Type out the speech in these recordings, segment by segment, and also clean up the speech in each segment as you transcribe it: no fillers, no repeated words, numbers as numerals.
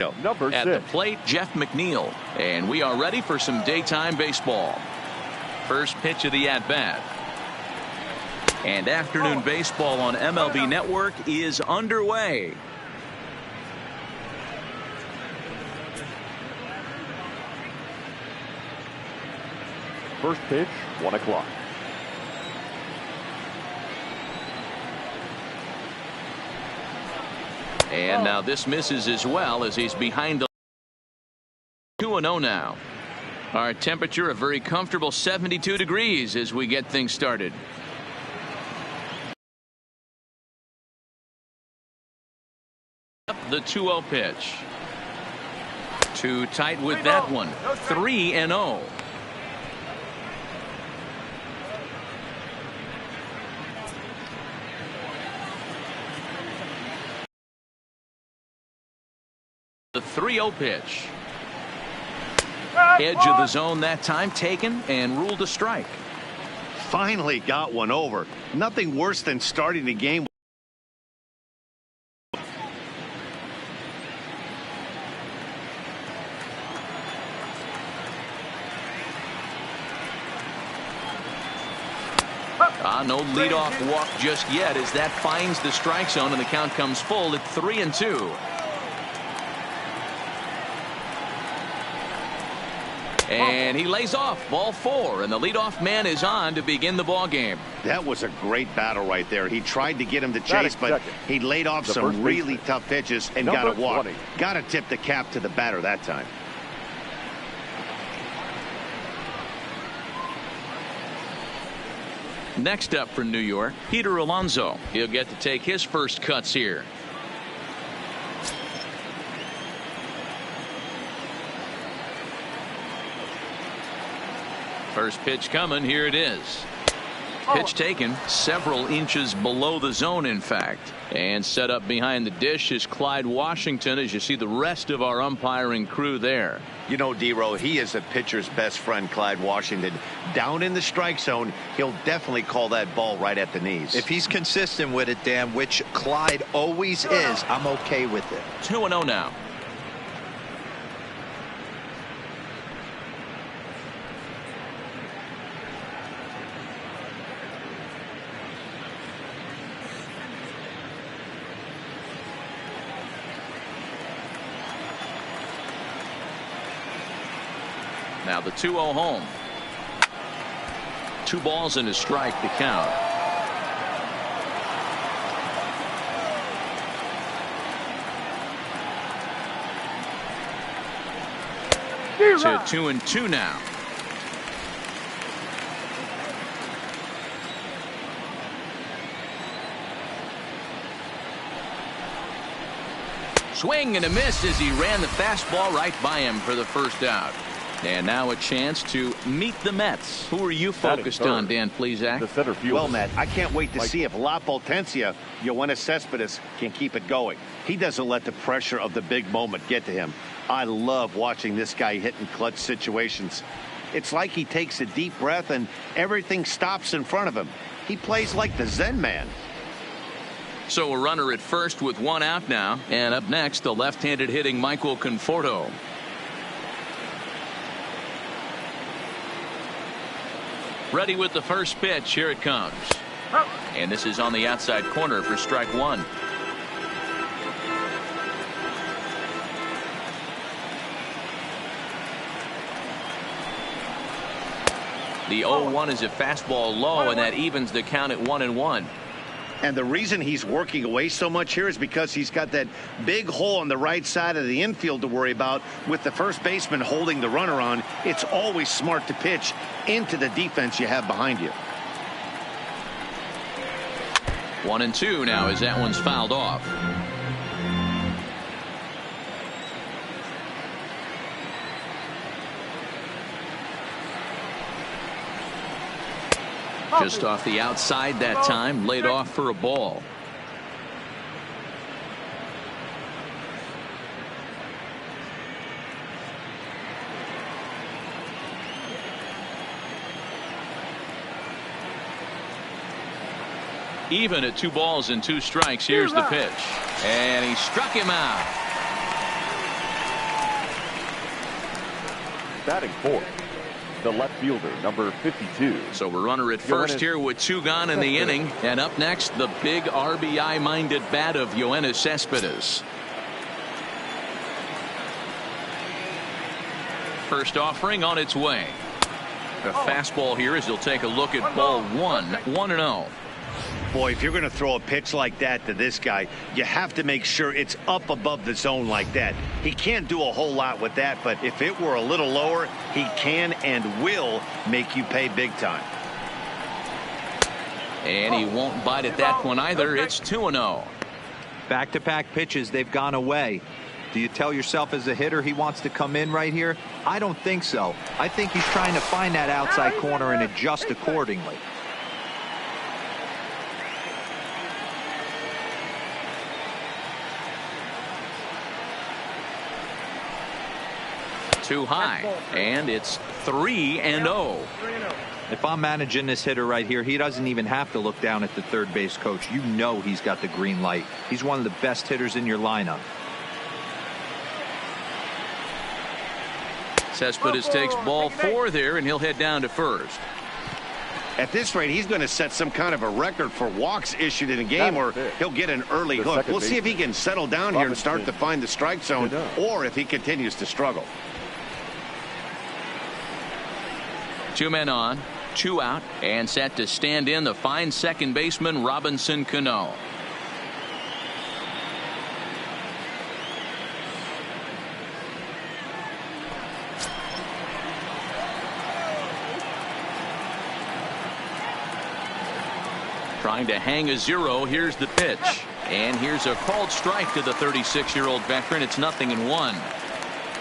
Number At 6. the plate, Jeff McNeil. And we are ready for some daytime baseball. First pitch of the at-bat. And afternoon baseball on MLB Network is underway. First pitch, 1 o'clock. And now this misses as well as he's behind the 2-0 now. Our temperature a very comfortable 72 degrees as we get things started. The 2-0 pitch. Too tight with that one. 3-0. The 3-0 pitch. Edge of the zone that time taken and ruled a strike. Finally got one over. Nothing worse than starting the game. No leadoff walk just yet as that finds the strike zone and the count comes full at 3-2. And he lays off ball 4, and the leadoff man is on to begin the ball game. That was a great battle right there. He tried to get him to chase, but he laid off some really tough pitches and got a walk. Got to tip the cap to the batter that time. Next up for New York, Peter Alonso. He'll get to take his first cuts here. First pitch coming. Here it is. Pitch taken several inches below the zone, in fact. And set up behind the dish is Clyde Washington as you see the rest of our umpiring crew there. You know, D-Row, he is a pitcher's best friend, Clyde Washington. Down in the strike zone, he'll definitely call that ball right at the knees. If he's consistent with it, Dan, which Clyde always is, I'm okay with it. 2-0 now. Now the 2-0 home. 2 balls and a strike to count. To 2-2 now. Swing and a miss as he ran the fastball right by him for the first out. And now a chance to meet the Mets. Who are you focused on, Dan Plesac? The center field. Well, Matt, I can't wait to see if La Potencia, Yoenis Cespedes, can keep it going. He doesn't let the pressure of the big moment get to him. I love watching this guy hit in clutch situations. It's like he takes a deep breath and everything stops in front of him. He plays like the Zen man. So a runner at first with 1 out now. And up next, the left-handed hitting Michael Conforto. Ready with the first pitch. Here it comes. And this is on the outside corner for strike 1. The 0-1 is a fastball low, and that evens the count at 1-1. And the reason he's working away so much here is because he's got that big hole on the right side of the infield to worry about with the first baseman holding the runner on. It's always smart to pitch into the defense you have behind you. 1-2 now as that one's fouled off. Just off the outside that time, laid off for a ball. Even at 2 balls and 2 strikes. Here's the pitch, and he struck him out. Batting fourth, the left fielder, number 52. So we're runner at first here with 2 gone in the inning. And up next, the big RBI-minded bat of Yoenis Cespedes. First offering on its way. A fastball here as he'll take a look at ball 1, 1-0. Boy, if you're going to throw a pitch like that to this guy, you have to make sure it's up above the zone like that. He can't do a whole lot with that, but if it were a little lower, he can and will make you pay big time. And he won't bite at that one either. It's 2-0. Back-to-back pitches, they've gone away. Do you tell yourself as a hitter he wants to come in right here? I don't think so. I think he's trying to find that outside corner and adjust accordingly. Too high, and it's 3-0. If I'm managing this hitter right here, he doesn't even have to look down at the third base coach. You know he's got the green light. He's one of the best hitters in your lineup. Cespedes takes ball 4 there, and he'll head down to first. At this rate, he's going to set some kind of a record for walks issued in a game, or he'll get an early hook. We'll see if he can settle down here and start to find the strike zone, or if he continues to struggle. 2 men on, 2 out, and set to stand in the fine second baseman Robinson Cano. Trying to hang a 0. Here's the pitch, and here's a called strike to the 36-year-old veteran. It's 0-1.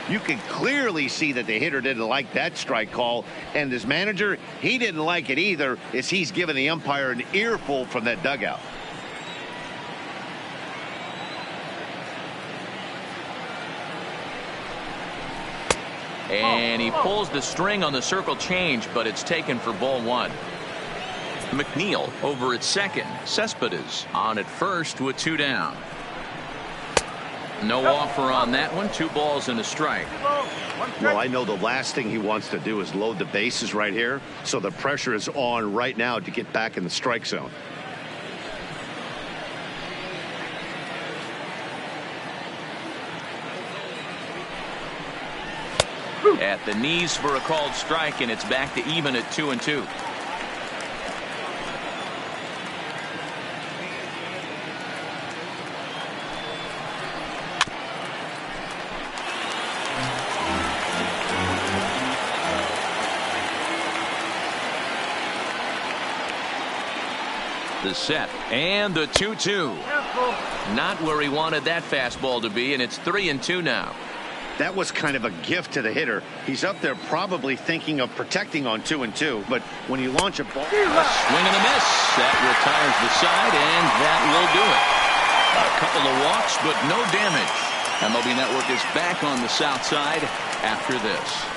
You can clearly see that the hitter didn't like that strike call, and his manager, he didn't like it either, as he's giving the umpire an earful from that dugout. And he pulls the string on the circle change, but it's taken for ball 1. McNeil over at second. Cespedes on at first with 2 down. No offer on that one. 2 balls and a strike. Well, I know the last thing he wants to do is load the bases right here, so the pressure is on right now to get back in the strike zone. At the knees for a called strike, and it's back to even at 2-2. The set and the 2-2. Not where he wanted that fastball to be, and it's 3-2 now. That was kind of a gift to the hitter. He's up there probably thinking of protecting on 2-2, but when you launch a ball, a swing and a miss. That retires the side, and that will do it. A couple of walks, but no damage. MLB Network is back on the south side after this.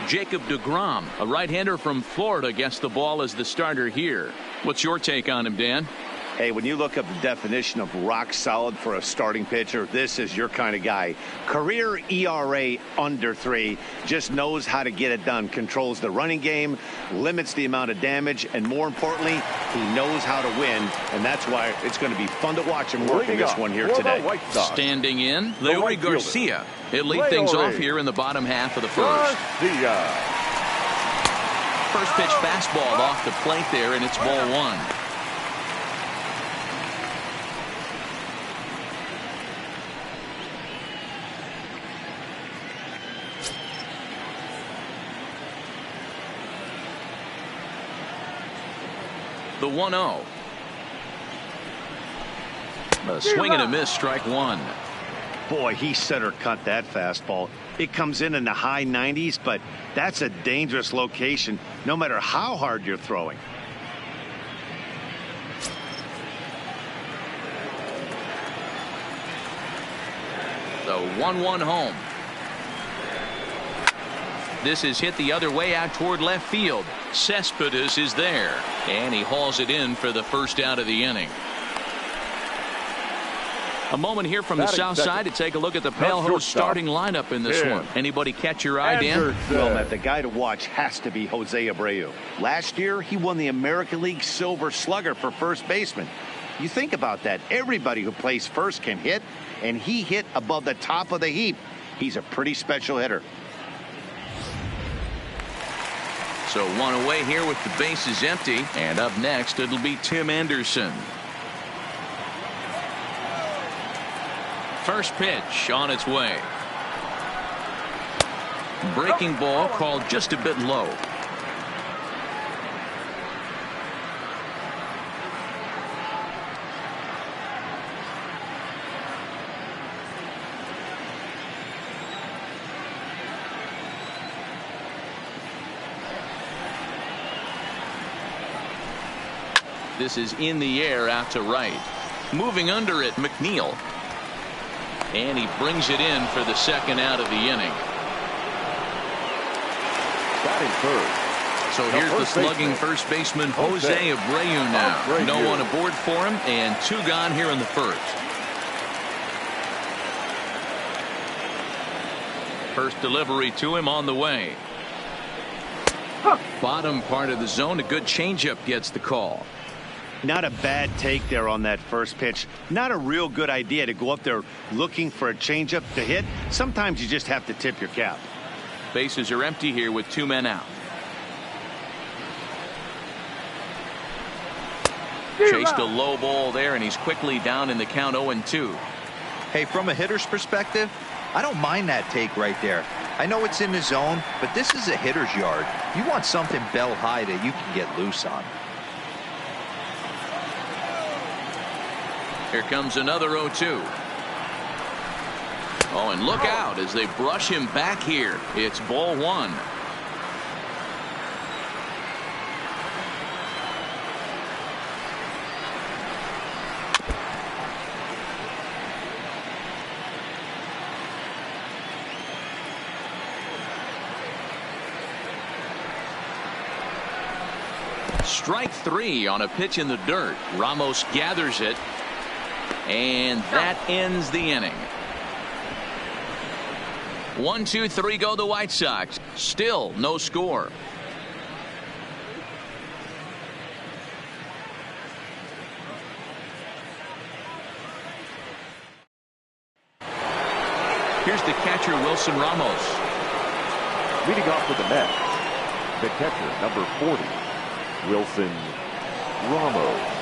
Jacob deGrom, a right-hander from Florida, gets the ball as the starter here. What's your take on him, Dan? Hey, when you look up the definition of rock solid for a starting pitcher, this is your kind of guy. Career ERA under 3, just knows how to get it done, controls the running game, limits the amount of damage, and more importantly, he knows how to win, and that's why it's going to be fun to watch him working this one here today. Standing in, Leury Garcia. He'll lead things off here in the bottom half of the first. First pitch fastball off the plate there, and it's ball 1. The 1-0. A swing and a miss, strike 1. Boy, he center cut that fastball. It comes in the high 90s, but that's a dangerous location no matter how hard you're throwing. The 1-1 home. This is hit the other way out toward left field. Cespedes is there, and he hauls it in for the first out of the inning. A moment here from the south side to take a look at the Pale Host starting lineup in this one. Anybody catch your eye, Dan? Well, Matt, the guy to watch has to be Jose Abreu. Last year, he won the American League Silver Slugger for first baseman. You think about that. Everybody who plays first can hit, and he hit above the top of the heap. He's a pretty special hitter. So one away here with the bases empty, and up next it'll be Tim Anderson. First pitch on its way. Breaking ball called just a bit low. This is in the air out to right. Moving under it, McNeil. And he brings it in for the second out of the inning. Batting third. So here's the slugging first baseman, Jose Abreu now. No one aboard for him, and two gone here in the first. First delivery to him on the way. Bottom part of the zone, a good changeup gets the call. Not a bad take there on that first pitch. Not a real good idea to go up there looking for a changeup to hit. Sometimes you just have to tip your cap. Bases are empty here with two men out. Chased a low ball there, and he's quickly down in the count 0-2. Hey, from a hitter's perspective, I don't mind that take right there. I know it's in the zone, but this is a hitter's yard. You want something bell high that you can get loose on. Here comes another 0-2. Oh, and look out as they brush him back here. It's ball one. Strike three on a pitch in the dirt. Ramos gathers it. And that ends the inning. 1, 2, 3 go the White Sox. Still no score. Here's the catcher, Wilson Ramos. Leading off with the net, the catcher, number 40, Wilson Ramos.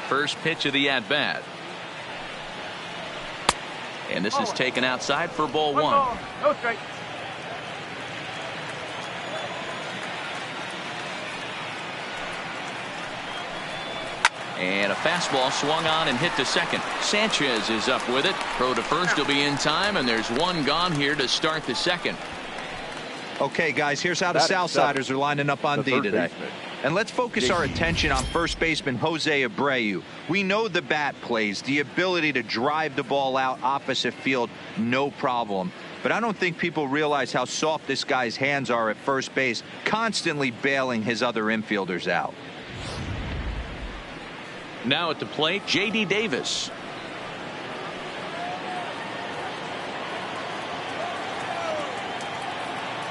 First pitch of the at-bat. And this is taken outside for ball one. No strike. And a fastball swung on and hit to second. Sanchez is up with it. Throw to first will be in time, and there's one gone here to start the second. Okay, guys, here's how the Southsiders are lining up on D today. And let's focus our attention on first baseman Jose Abreu. We know the bat plays, the ability to drive the ball out opposite field, no problem. But I don't think people realize how soft this guy's hands are at first base, constantly bailing his other infielders out. Now at the plate, J.D. Davis.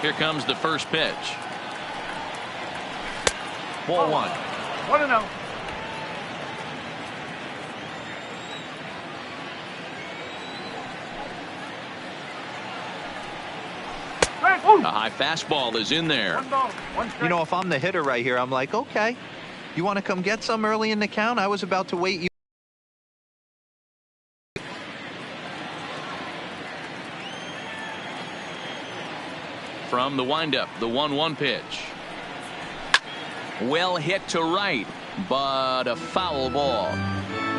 Here comes the first pitch. Ball one. 1-0. A high fastball is in there. You know, if I'm the hitter right here, I'm like, okay, you want to come get some early in the count? I was about to wait you. From the windup, the 1-1 pitch. Well hit to right, but a foul ball.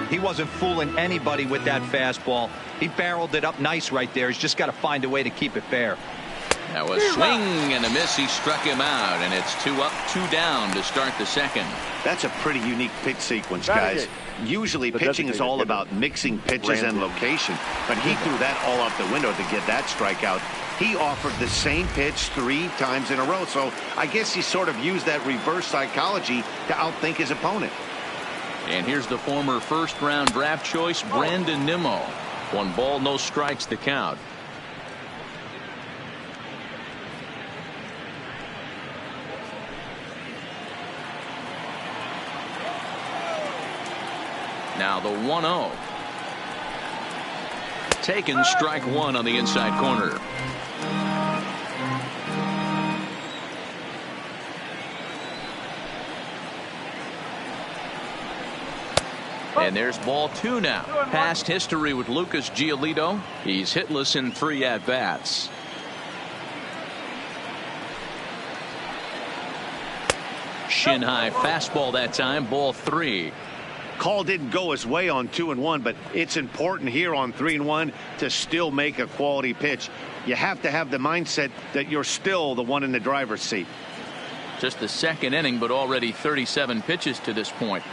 He wasn't fooling anybody with that fastball. He barreled it up nice right there. He's just got to find a way to keep it fair. Now a swing and a miss. He struck him out, and it's 2 up, 2 down to start the second. That's a pretty unique pitch sequence, guys. Usually pitching is all about mixing pitches and location, but he threw that all out the window to get that strikeout. He offered the same pitch 3 times in a row, so I guess he sort of used that reverse psychology to outthink his opponent. And here's the former first-round draft choice, Brandon Nimmo. 1 ball, no strikes the count. Now the 1-0. Taken, strike 1 on the inside corner. And there's ball 2 now. Past history with Lucas Giolito. He's hitless in 3 at-bats. Shin high fastball that time, ball 3. Call didn't go his way on 2-1, but it's important here on 3-1 to still make a quality pitch. You have to have the mindset that you're still the one in the driver's seat. Just the second inning, but already 37 pitches to this point.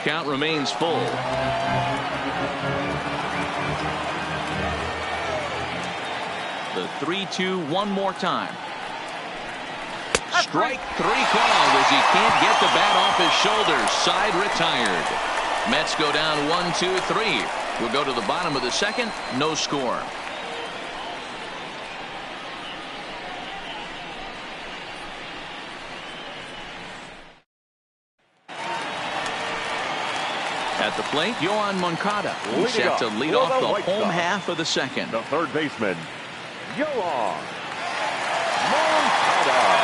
Count remains full. The 3-2 one more time. Strike 3 called as he can't get the bat off his shoulders. Side retired. Mets go down 1-2-3. We'll go to the bottom of the second. No score. At the plate, Yohan Moncada. He's set to lead off the home half of the second. The third baseman, Yohan Moncada.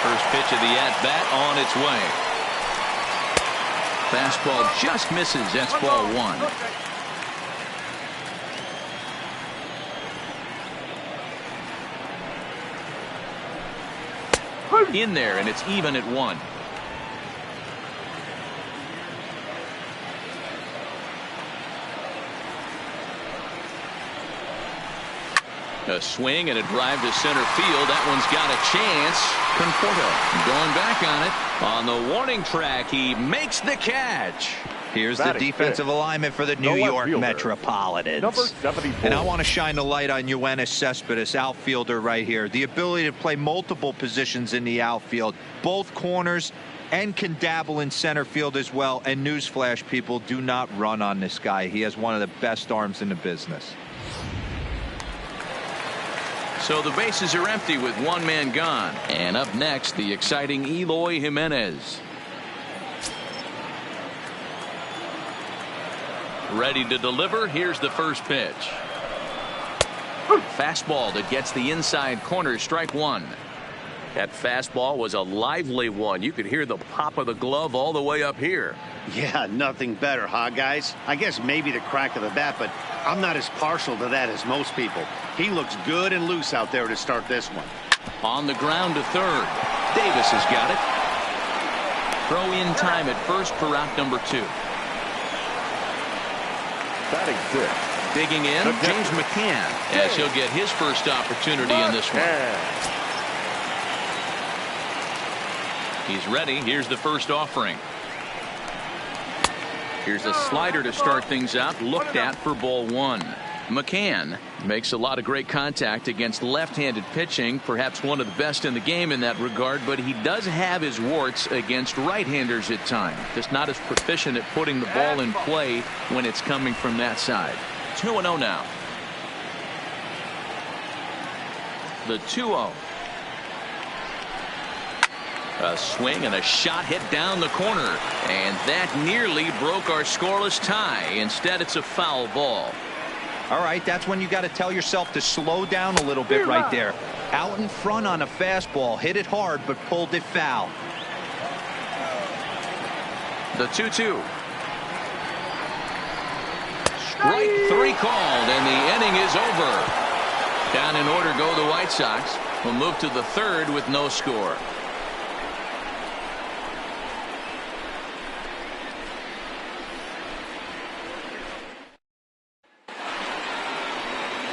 First pitch of the at-bat on its way. Fastball just misses. That's ball 1. In there, and it's even at 1. A swing and a drive to center field. That one's got a chance. Conforto going back on it. On the warning track, he makes the catch. Here's the defensive alignment for the New York Metropolitans. Number 74. And I want to shine the light on Yoenis Cespedes, outfielder right here. The ability to play multiple positions in the outfield, both corners, and can dabble in center field as well. And newsflash, people, do not run on this guy. He has one of the best arms in the business. So the bases are empty with 1 man gone. And up next, the exciting Eloy Jimenez. Ready to deliver. Here's the first pitch. Fastball that gets the inside corner. Strike 1. That fastball was a lively one. You could hear the pop of the glove all the way up here. Yeah, nothing better, huh, guys? I guess maybe the crack of the bat, but I'm not as partial to that as most people. He looks good and loose out there to start this one. On the ground to third. Davis has got it. Throw in time at first for out number 2. Batting 6. Digging in, James McCann, as he'll get his first opportunity in this one. He's ready. Here's the first offering. Here's a slider to start things out. Looked at for ball 1. McCann makes a lot of great contact against left-handed pitching, perhaps one of the best in the game in that regard, but he does have his warts against right-handers at times. Just not as proficient at putting the ball in play when it's coming from that side. 2-0 now. The 2-0. A swing and a shot hit down the corner, and that nearly broke our scoreless tie. Instead, it's a foul ball. All right, that's when you got to tell yourself to slow down a little bit right there. Out in front on a fastball, hit it hard, but pulled it foul. The 2-2. Strike 3 called, and the inning is over. Down in order go the White Sox. We'll move to the third with no score.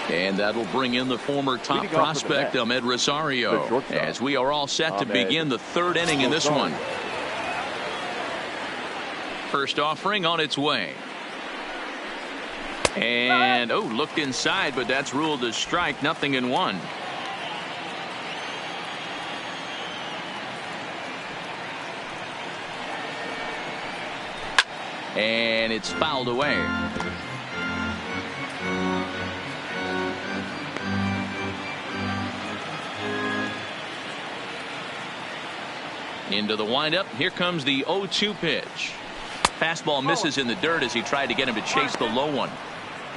And that'll bring in the former top prospect Ahmed Rosario, as we are all set to begin the third inning in this one. First offering on its way. And looked inside, but that's ruled a strike. 0-1. And it's fouled away. Into the windup. Here comes the 0-2 pitch. Fastball misses in the dirt as he tried to get him to chase the low one.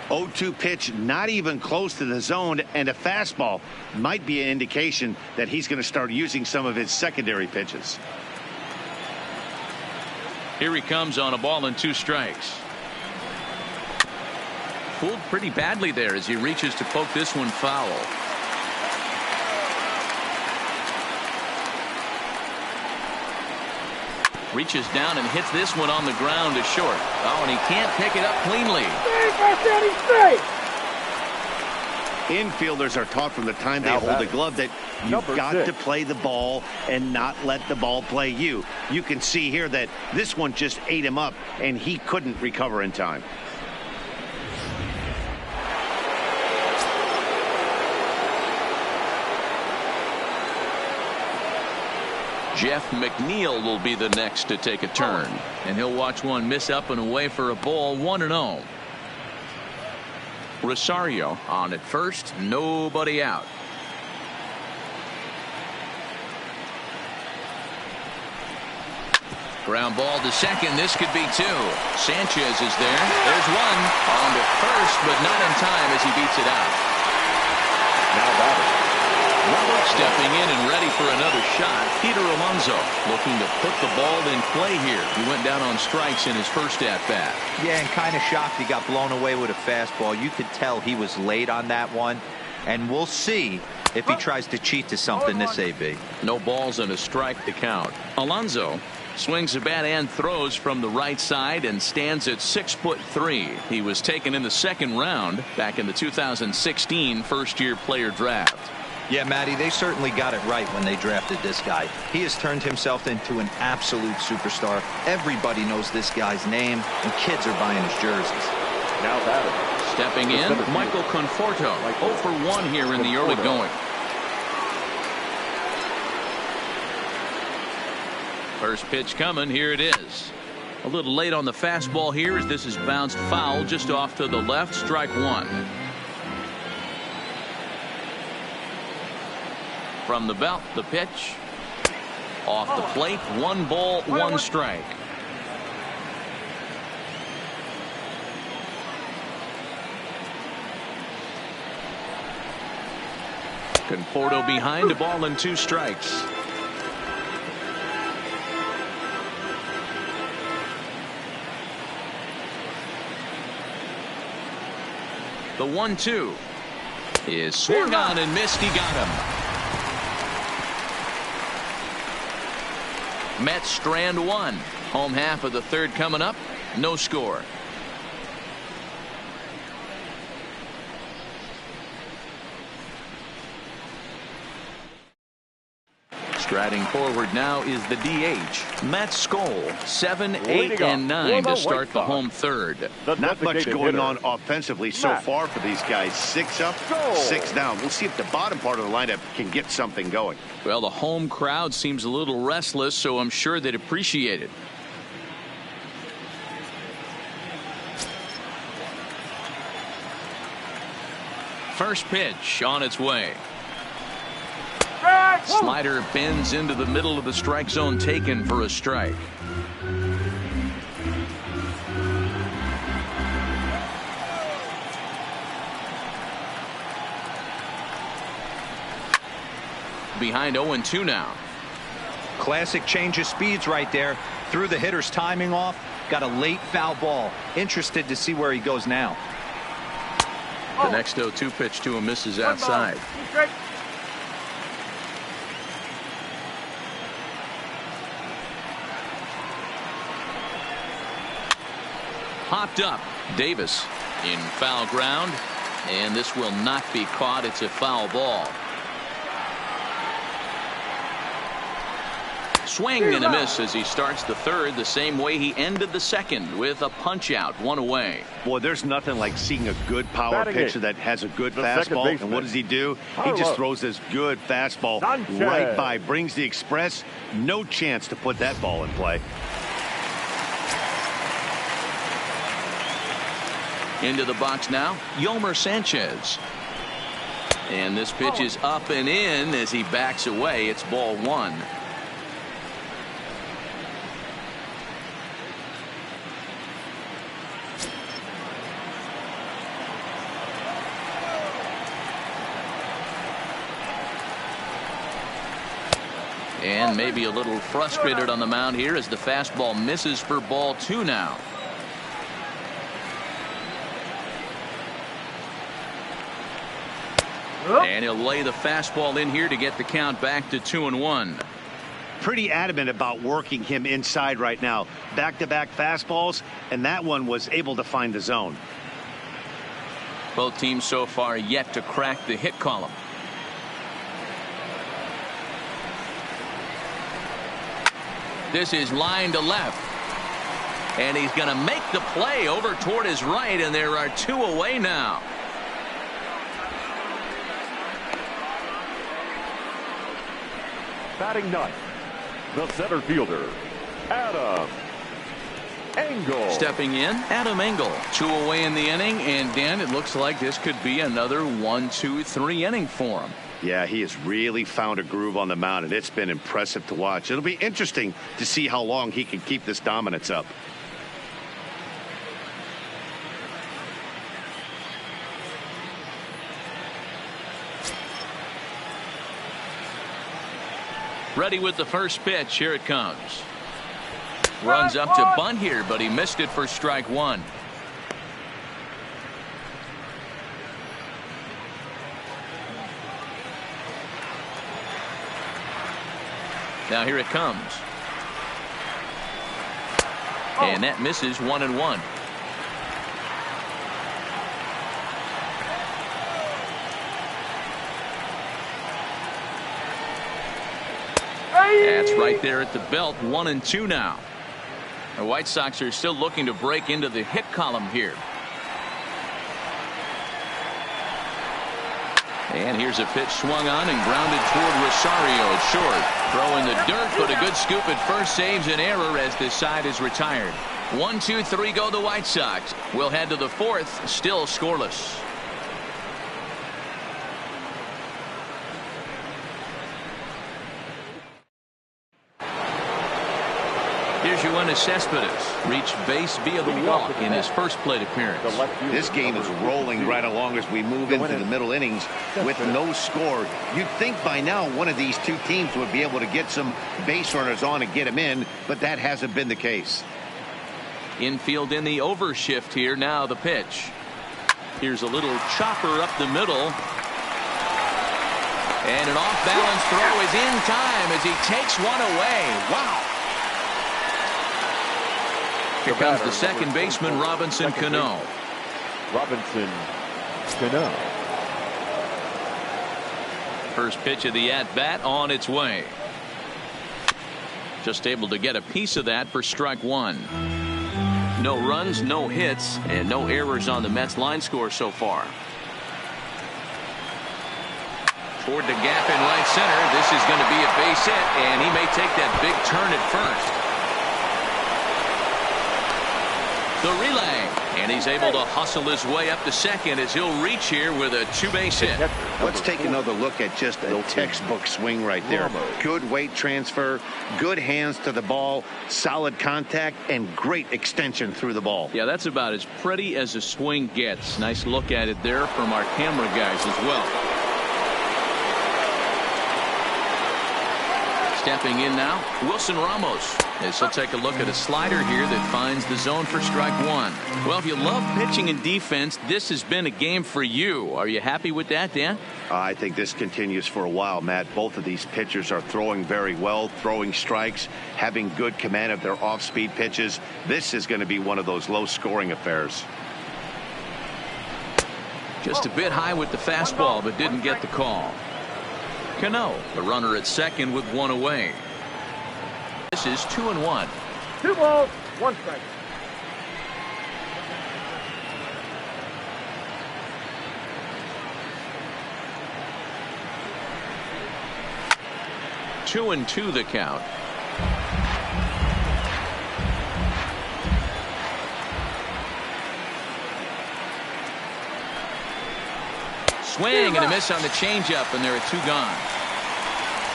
0-2 pitch, not even close to the zone, and a fastball might be an indication that he's going to start using some of his secondary pitches. Here he comes on a ball and 2 strikes. Fooled pretty badly there as he reaches to poke this one foul. Reaches down and hits this one on the ground to short. And he can't pick it up cleanly. Infielders are taught from the time they hold the glove that you've got to play the ball and not let the ball play you. You can see here that this one just ate him up, and he couldn't recover in time. Jeff McNeil will be the next to take a turn, and he'll watch one miss up and away for a ball. 1-0. Rosario on at first, nobody out. Ground ball to second. This could be 2. Sanchez is there. There's one on to first, but not in time as he beats it out. Now batting. Stepping in and ready for another shot, Peter Alonso, looking to put the ball in play here. He went down on strikes in his first at-bat. Yeah, and kind of shocked he got blown away with a fastball. You could tell he was late on that one, and we'll see if he tries to cheat to something this AB. No balls and a strike to count. Alonso swings the bat and throws from the right side and stands at 6'3". He was taken in the second round back in the 2016 first-year player draft. Yeah, Matty, they certainly got it right when they drafted this guy. He has turned himself into an absolute superstar. Everybody knows this guy's name, and kids are buying his jerseys. Now batting. Stepping in, Michael Conforto. 0 for 1 here in the early going. First pitch coming. Here it is. A little late on the fastball here as this is bounced foul just off to the left. Strike 1. From the belt, the pitch. Off the plate, 1 ball, 1 strike. Conforto behind, a ball and 2 strikes. The 1-2 is swung on and missed. He got him. Mets strand 1. Home half of the third coming up. No score. Striding forward now is the DH, Matt Skoll. 7, 8, and 9 to start the home third. Not much going on offensively so far for these guys. 6 up, 6 down. We'll see if the bottom part of the lineup can get something going. Well, the home crowd seems a little restless, so I'm sure they'd appreciate it. First pitch on its way. Slider bends into the middle of the strike zone, taken for a strike. Behind 0-2 now. Classic change of speeds right there. Threw the hitter's timing off. Got a late foul ball. Interested to see where he goes now. The next 0-2 pitch to him misses outside. Popped up. Davis in foul ground, and this will not be caught. It's a foul ball. Swing and a miss as he starts the third the same way he ended the second, with a punch out, one away. Boy, there's nothing like seeing a good power pitcher that has a good fastball. And what does he do? He just throws this good fastball right by, brings the express. No chance to put that ball in play. Into the box now, Yomer Sanchez. And this pitch is up and in as he backs away. It's ball one. And maybe a little frustrated on the mound here as the fastball misses for ball two now. And he'll lay the fastball in here to get the count back to 2-1. Pretty adamant about working him inside right now. Back-to-back fastballs, and that one was able to find the zone. Both teams so far yet to crack the hit column. This is line to left. And he's going to make the play over toward his right, and there are two away now. Batting ninth, the center fielder, Adam Engel. Stepping in, Adam Engel. Two away in the inning, and Dan, it looks like this could be another 1-2-3 inning for him. Yeah, he has really found a groove on the mound, and it's been impressive to watch. It'll be interesting to see how long he can keep this dominance up. Ready with the first pitch. Here it comes. Runs up to bunt here, but he missed it for strike one. Now here it comes. And that misses 1-1. That's right there at the belt. 1-2 now. The White Sox are still looking to break into the hit column here. And here's a pitch swung on and grounded toward Rosario at short. Throw in the dirt, but a good scoop at first saves an error as this side is retired. 1-2-3 go the White Sox. We'll head to the fourth, still scoreless. Here's Yoenis Cespedes. Reached base via the walk in his first plate appearance. This game is rolling right along as we move into the middle innings with no score. You'd think by now one of these two teams would be able to get some base runners on and get them in, but that hasn't been the case. Infield in the overshift here. Now the pitch. Here's a little chopper up the middle. And an off-balance throw is in time as he takes one away. Wow. Here comes the second baseman, Robinson Cano. Robinson Cano. First pitch of the at-bat on its way. Just able to get a piece of that for strike one. No runs, no hits, and no errors on the Mets line score so far. Toward the gap in right center. This is going to be a base hit, and he may take that big turn at first. The relay, and he's able to hustle his way up to second as he'll reach here with a two-base hit. Let's take another look at just a textbook swing right there. Good weight transfer, good hands to the ball, solid contact, and great extension through the ball. Yeah, that's about as pretty as a swing gets. Nice look at it there from our camera guys as well. Stepping in now, Wilson Ramos. As he'll take a look at a slider here that finds the zone for strike one. Well, if you love pitching and defense, this has been a game for you. Are you happy with that, Dan? I think this continues for a while, Matt. Both of these pitchers are throwing very well, throwing strikes, having good command of their off-speed pitches. This is going to be one of those low-scoring affairs. Just a bit high with the fastball, but didn't get the call. Cano, the runner at second with one away. This is 2-1. 2 balls, 1 strike. Two and two the count. Swing and a miss on the changeup, and there are 2 gone.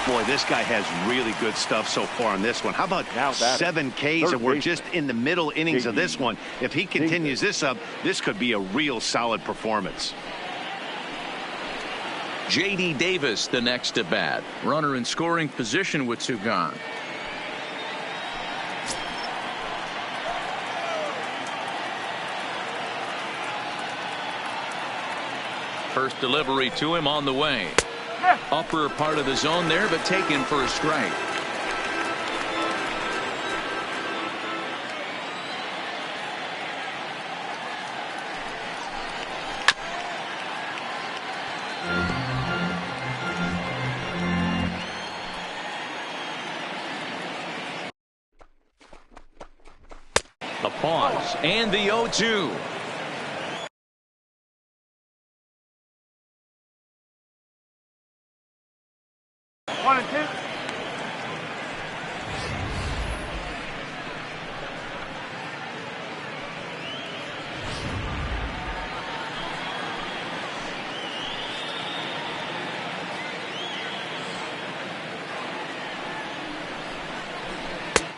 Boy, this guy has really good stuff so far on this one. How about 7 Ks, and we're just in the middle innings of this one. If he continues this up, this could be a real solid performance. J.D. Davis, the next at bat. Runner in scoring position with 2 gone. First delivery to him on the way. Upper part of the zone there, but taken for a strike. The pause and the 0-2. 1 and 2.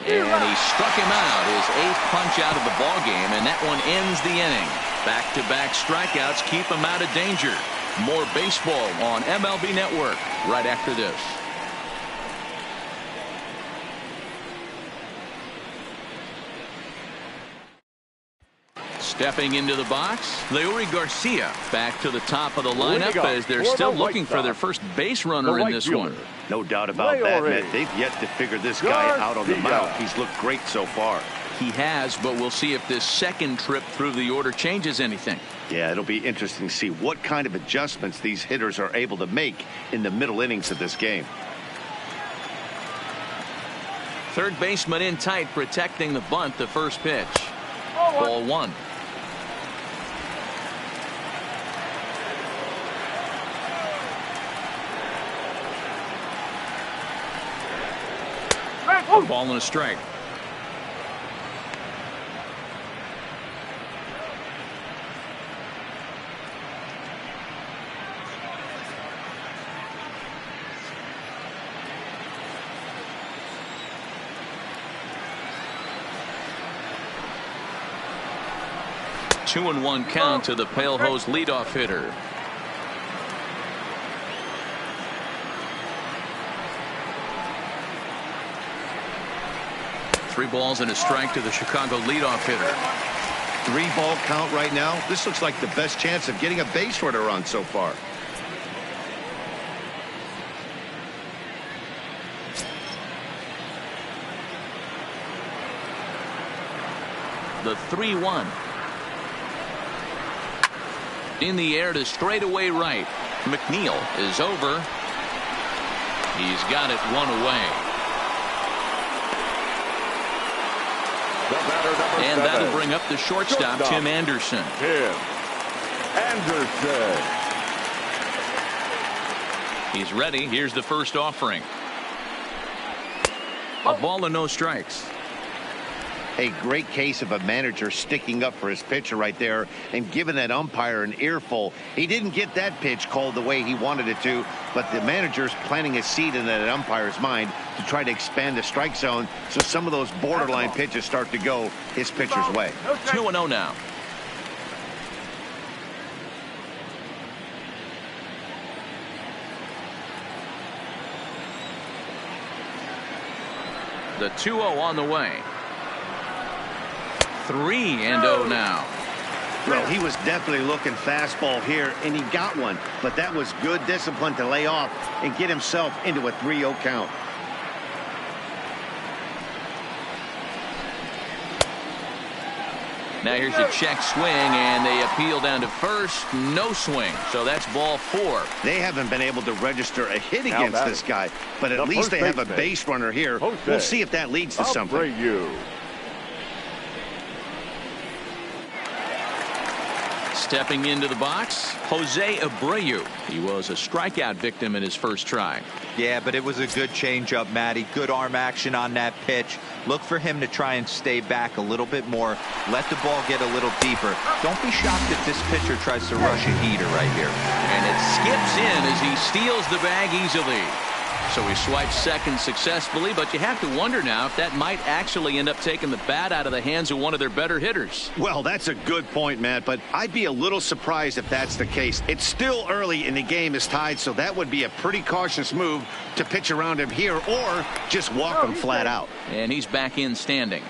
And he struck him out, his 8th punch out of the ball game, and that one ends the inning. Back-to-back strikeouts keep him out of danger. More baseball on MLB Network right after this. Stepping into the box, Leury Garcia back to the top of the lineup as they're still looking for their first base runner in this one. No doubt about that, Matt. They've yet to figure this guy out on the mound. He's looked great so far. He has, but we'll see if this second trip through the order changes anything. Yeah, it'll be interesting to see what kind of adjustments these hitters are able to make in the middle innings of this game. Third baseman in tight, protecting the bunt, the first pitch. Ball 1. Ball and a strike. Two and 1 count to the Pale Hose leadoff hitter. Three balls and a strike to the Chicago leadoff hitter. 3-ball count right now. This looks like the best chance of getting a base runner on so far. The 3-1. In the air to straightaway right. McNeil is over. He's got it 1 away. And that'll bring up the shortstop, Tim Anderson. Tim Anderson. He's ready. Here's the first offering. A ball and no strikes. A great case of a manager sticking up for his pitcher right there and giving that umpire an earful. He didn't get that pitch called the way he wanted it to, but the manager's planting a seed in that umpire's mind to try to expand the strike zone so some of those borderline pitches start to go his pitcher's way. 2-0 now. The 2-0 on the way. 3-0 now. Well, he was definitely looking fastball here, and he got one. But that was good discipline to lay off and get himself into a 3-0 count. Now here's a check swing, and they appeal down to first. No swing, so that's ball 4. They haven't been able to register a hit against this guy, but at least they have a base runner here. We'll see if that leads to something. Stepping into the box, Jose Abreu. He was a strikeout victim in his first try. Yeah, but it was a good changeup, Matty. Good arm action on that pitch. Look for him to try and stay back a little bit more. Let the ball get a little deeper. Don't be shocked if this pitcher tries to rush a heater right here. And it skips in as he steals the bag easily. So he swipes second successfully, but you have to wonder now if that might actually end up taking the bat out of the hands of one of their better hitters. Well, that's a good point, Matt, but I'd be a little surprised if that's the case. It's still early and the game is tied, so that would be a pretty cautious move to pitch around him here or just walk him flat out. And he's back in standing.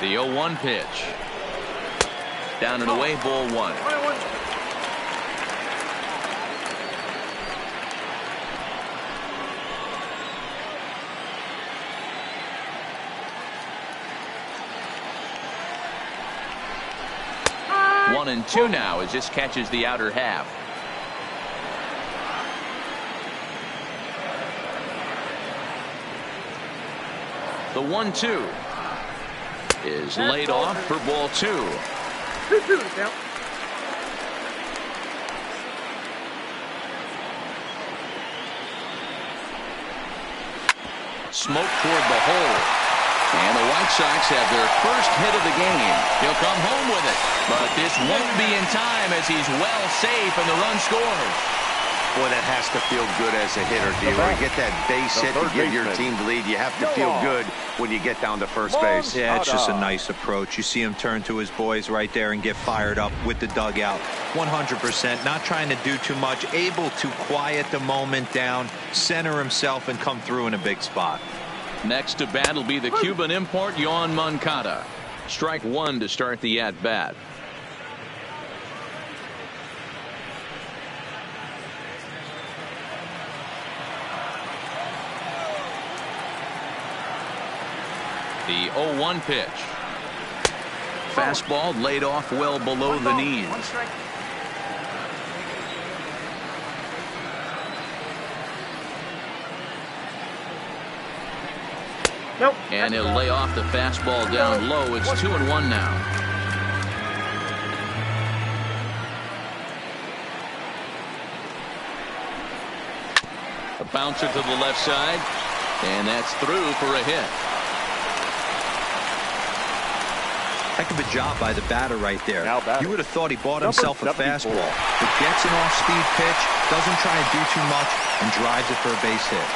The 0-1 pitch. Down and away, ball 1. One and 2 now as this catches the outer half. The 1-2 is laid off for ball 2. 2-2 now. Smoke toward the hole. And the White Sox have their first hit of the game. He'll come home with it. But this won't be in time as he's well safe and the run scores. Boy, that has to feel good as a hitter, Dealer. You get that base hit to give your team the lead. You have to feel good when you get down to first base. Yeah, it's just a nice approach. You see him turn to his boys right there and get fired up with the dugout. 100%. Not trying to do too much. Able to quiet the moment down, center himself, and come through in a big spot. Next to bat will be the Cuban import, Yoan Moncada. Strike 1 to start the at-bat. The 0-1 pitch. Fastball laid off well below the knees. Nope. And he'll lay off the fastball down low. It's 2-1 now. A bouncer to the left side, and that's through for a hit. Heck of a job by the batter right there. You would have thought he bought himself a fastball, but gets an off-speed pitch, doesn't try and do too much, and drives it for a base hit.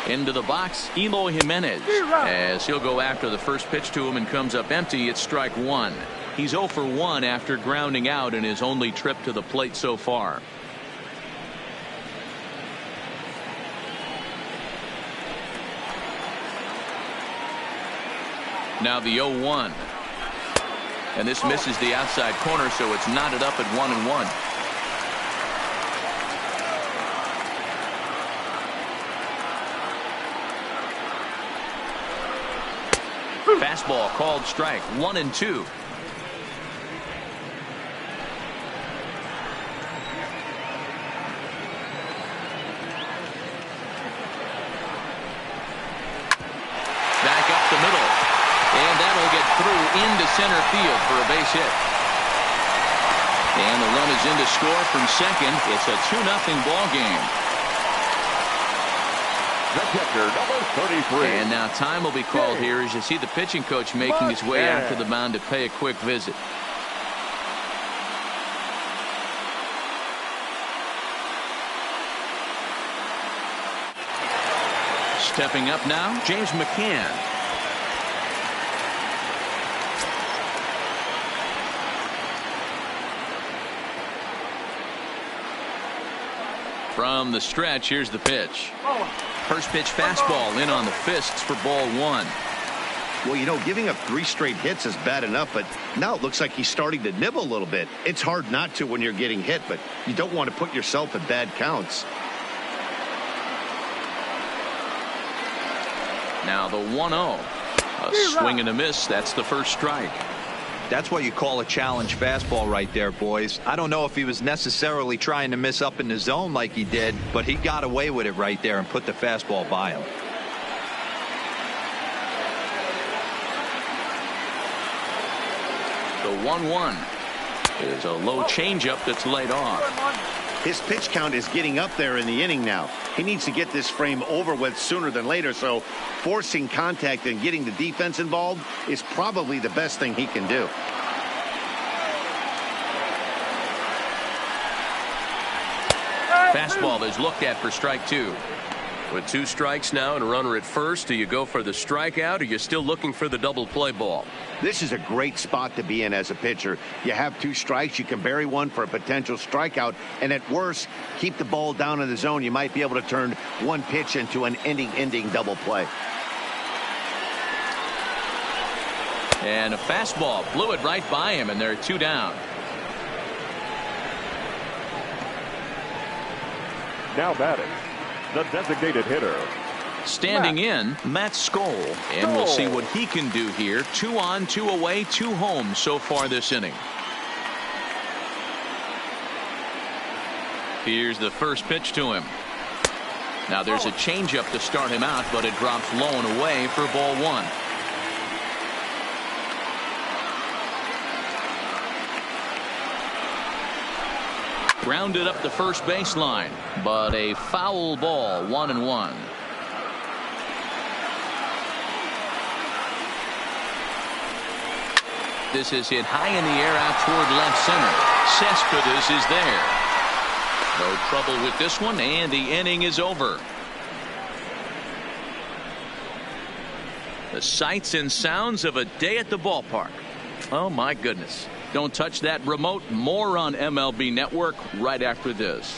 Into the box, Eloy Jimenez, as he'll go after the first pitch to him and comes up empty. It's strike 1. He's 0 for 1 after grounding out in his only trip to the plate so far. Now the 0-1. And this misses the outside corner, so it's knotted up at 1-1. Fastball called strike. 1-2. Back up the middle, and that'll get through into center field for a base hit. And the run is in to score from second. It's a 2-0 ball game. The catcher, number 33. And now time will be called here as you see the pitching coach making his way out to the mound to pay a quick visit. Stepping up now, James McCann. From the stretch, here's the pitch. First pitch fastball in on the fists for ball one. Well, you know, giving up 3 straight hits is bad enough, but now it looks like he's starting to nibble a little bit. It's hard not to when you're getting hit, but you don't want to put yourself in bad counts. Now the 1-0. A swing and a miss. That's the first strike. That's what you call a challenge fastball right there, boys. I don't know if he was necessarily trying to miss up in the zone like he did, but he got away with it right there and put the fastball by him. The 1-1 is a low changeup that's laid off. His pitch count is getting up there in the inning now. He needs to get this frame over with sooner than later, so forcing contact and getting the defense involved is probably the best thing he can do. Fastball is looked at for strike 2. With 2 strikes now and a runner at first, do you go for the strikeout, or are you still looking for the double play ball? This is a great spot to be in as a pitcher. You have 2 strikes, you can bury one for a potential strikeout, and at worst, keep the ball down in the zone. You might be able to turn one pitch into an ending double play. And a fastball blew it right by him, and they're 2 down. Now batting, the designated hitter. Standing in, Matt Skoll. And we'll see what he can do here. 2 on, 2 away, 2 home so far this inning. Here's the first pitch to him. Now there's a changeup to start him out, but it drops low and away for ball 1. Grounded up the first baseline, but a foul ball, 1-1. This is hit high in the air out toward left center. Cespedes is there. No trouble with this one, and the inning is over. The sights and sounds of a day at the ballpark. Oh my goodness. Don't touch that remote. More on MLB Network right after this.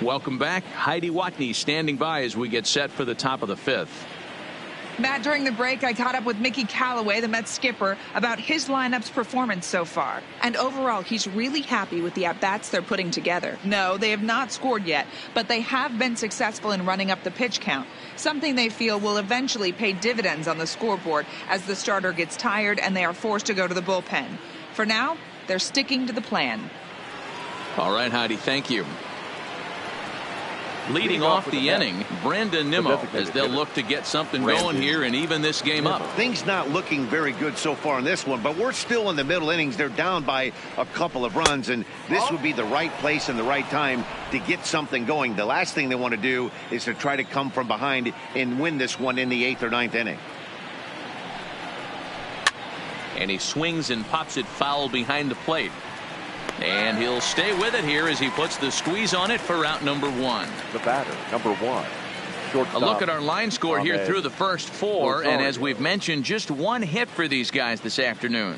Welcome back. Heidi Watney standing by as we get set for the top of the 5th. Matt, during the break, I caught up with Mickey Callaway, the Mets skipper, about his lineup's performance so far. And overall, he's really happy with the at-bats they're putting together. No, they have not scored yet, but they have been successful in running up the pitch count, something they feel will eventually pay dividends on the scoreboard as the starter gets tired and they are forced to go to the bullpen. For now, they're sticking to the plan. All right, Heidi, thank you. Leading off the inning, Brandon Nimmo, as they'll look to get something going here and even this game up. Things not looking very good so far in this one, but we're still in the middle innings. They're down by a couple of runs, and this would be the right place and the right time to get something going. The last thing they want to do is to try to come from behind and win this one in the 8th or 9th inning. And he swings and pops it foul behind the plate. And he'll stay with it here as he puts the squeeze on it for out number 1. The batter, number 1. A look at our line score here through the first 4, and as we've mentioned, just 1 hit for these guys this afternoon.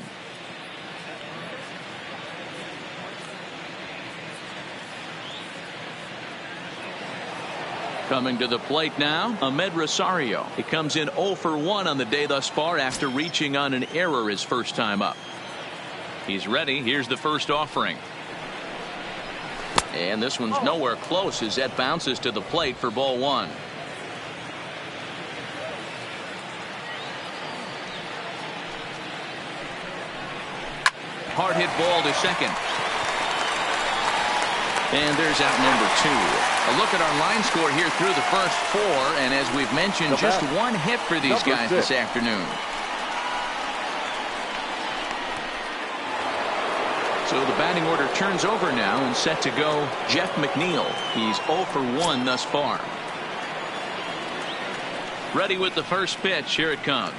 Coming to the plate now, Ahmed Rosario. He comes in 0 for 1 on the day thus far after reaching on an error his first time up. He's ready. Here's the first offering. And this one's nowhere close as that bounces to the plate for ball 1. Hard hit ball to second. And there's out number 2. A look at our line score here through the first 4. And as we've mentioned, just 1 hit for these guys this afternoon. So the batting order turns over now and set to go Jeff McNeil. He's 0 for 1 thus far. Ready with the first pitch. Here it comes.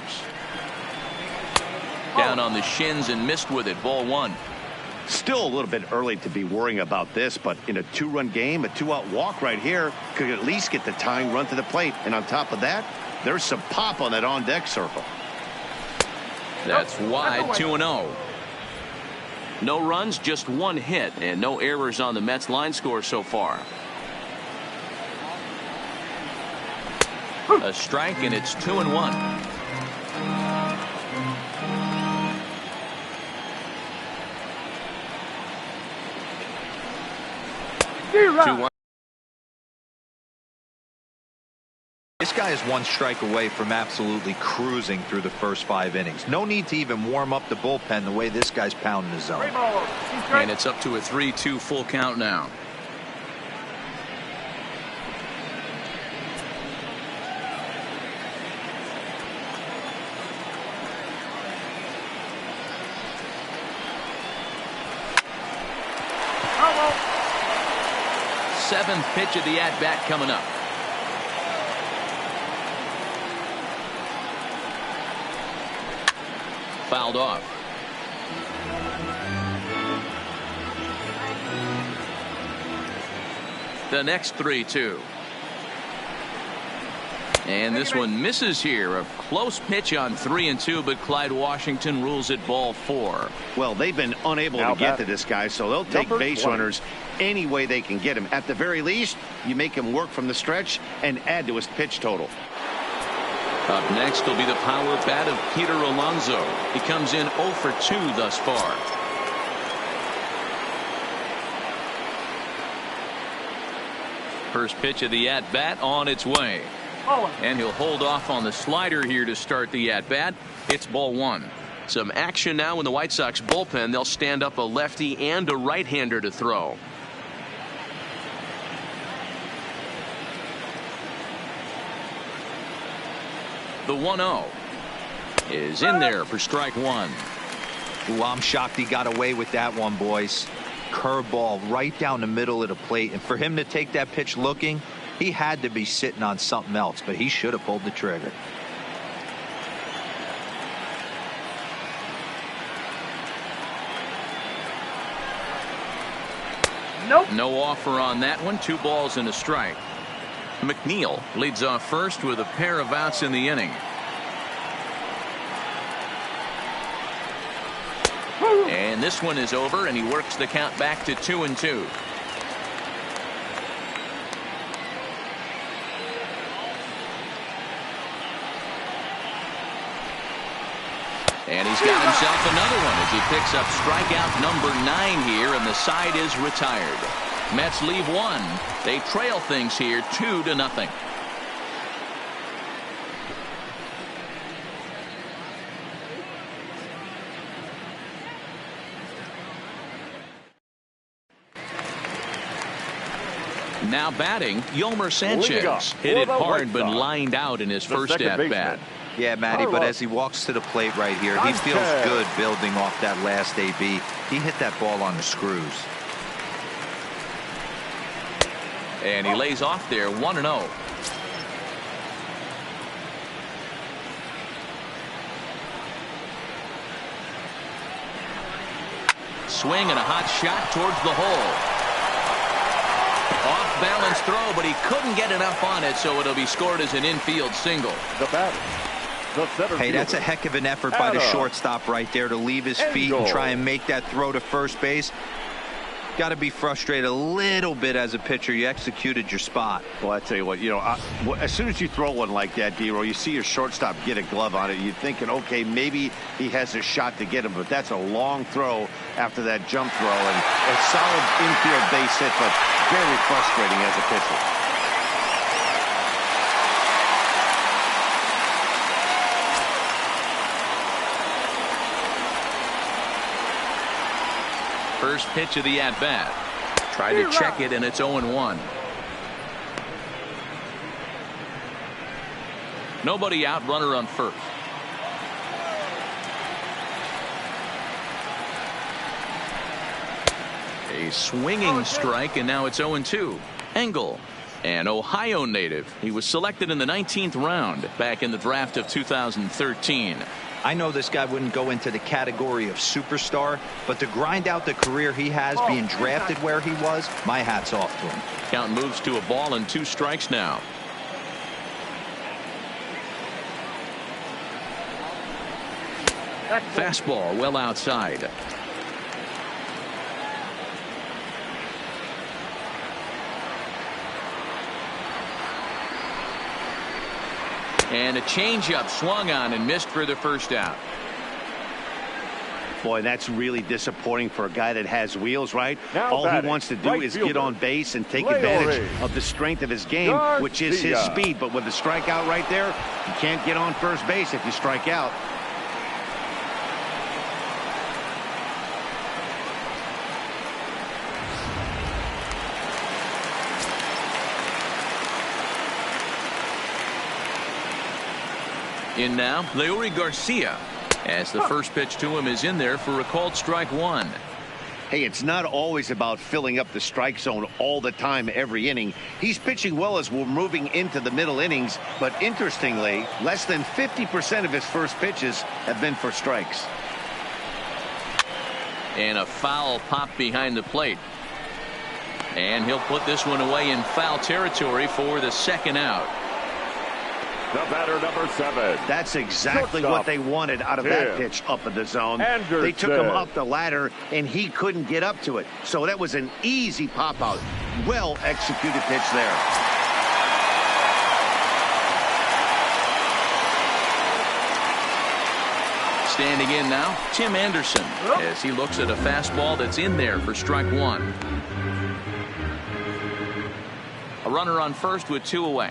Down on the shins and missed with it. Ball 1. Still a little bit early to be worrying about this, but in a 2-run game, a 2-out walk right here could at least get the tying run to the plate. And on top of that, there's some pop on that on-deck circle. That's wide, 2-0. No runs, just 1 hit, and no errors on the Mets line score so far. A strike, and it's 2-1. 2-1. This guy is 1 strike away from absolutely cruising through the first 5 innings. No need to even warm up the bullpen the way this guy's pounding the zone. And it's up to a 3-2 full count now. Seventh pitch of the at-bat coming up. Fouled off. The next 3-2. And this one misses here. A close pitch on 3-2, but Clyde Washington rules it ball 4. Well, they've been unable to get to this guy, so they'll take base runners any way they can get him. At the very least, you make him work from the stretch and add to his pitch total. Up next will be the power bat of Peter Alonso. He comes in 0 for 2 thus far. First pitch of the at-bat on its way. And he'll hold off on the slider here to start the at-bat. It's ball 1. Some action now in the White Sox bullpen. They'll stand up a lefty and a right-hander to throw. The 1-0 is in there for strike 1. Ooh, I'm shocked he got away with that one, boys. Curveball right down the middle of the plate, and for him to take that pitch looking, he had to be sitting on something else, but he should have pulled the trigger. Nope. No offer on that one. 2 balls and a strike. McNeil leads off first with a pair of outs in the inning. And this one is over, and he works the count back to 2-2. And he's got himself another one as he picks up strikeout number 9 here, and the side is retired. Mets leave 1. They trail things here 2-0. Now batting, Yolmer Sanchez. Hit it hard but lined out in his first at-bat. Yeah, Matty, but as he walks to the plate right here, he feels good building off that last AB. He hit that ball on the screws. And he lays off there 1-0. Swing and a hot shot towards the hole. Off balance throw, but he couldn't get enough on it, so it'll be scored as an infield single. The batter. Hey, that's a heck of an effort by the shortstop right there to leave his feet and try and make that throw to first base. Got to be frustrated a little bit as a pitcher. You executed your spot. Well, I tell you what, as soon as you throw one like that, D-Roy, you see your shortstop get a glove on it. You're thinking, okay, maybe he has a shot to get him, but that's a long throw after that jump throw, and a solid infield base hit, but very frustrating as a pitcher. First pitch of the at-bat. Tried to check it, and it's 0-1. Nobody out, runner on first. A swinging strike, and now it's 0-2. Engel, an Ohio native. He was selected in the 19th round back in the draft of 2013. I know this guy wouldn't go into the category of superstar, but to grind out the career he has being drafted where he was, my hat's off to him. Count moves to a ball and 2 strikes now. Fastball well outside. And a changeup swung on and missed for the first out. Boy, that's really disappointing for a guy that has wheels, right? Now All he batting, wants to do right is fielder, get on base and take Leo advantage Reyes. of the strength of his game, which is his Garcia. speed. But with the strikeout right there, you can't get on first base if you strike out. In now, Leo Garcia, as the first pitch to him is in there for a called strike 1. Hey, it's not always about filling up the strike zone all the time every inning. He's pitching well as we're moving into the middle innings, but interestingly, less than 50% of his first pitches have been for strikes. And a foul pop behind the plate. And he'll put this one away in foul territory for the second out. The batter, number 7. That's exactly Shortstop, what they wanted out of that Tim pitch up in the zone. Anderson. They took him up the ladder, and he couldn't get up to it. So that was an easy pop-out. Well-executed pitch there. Standing in now, Tim Anderson, as he looks at a fastball that's in there for strike 1. A runner on first with 2 away.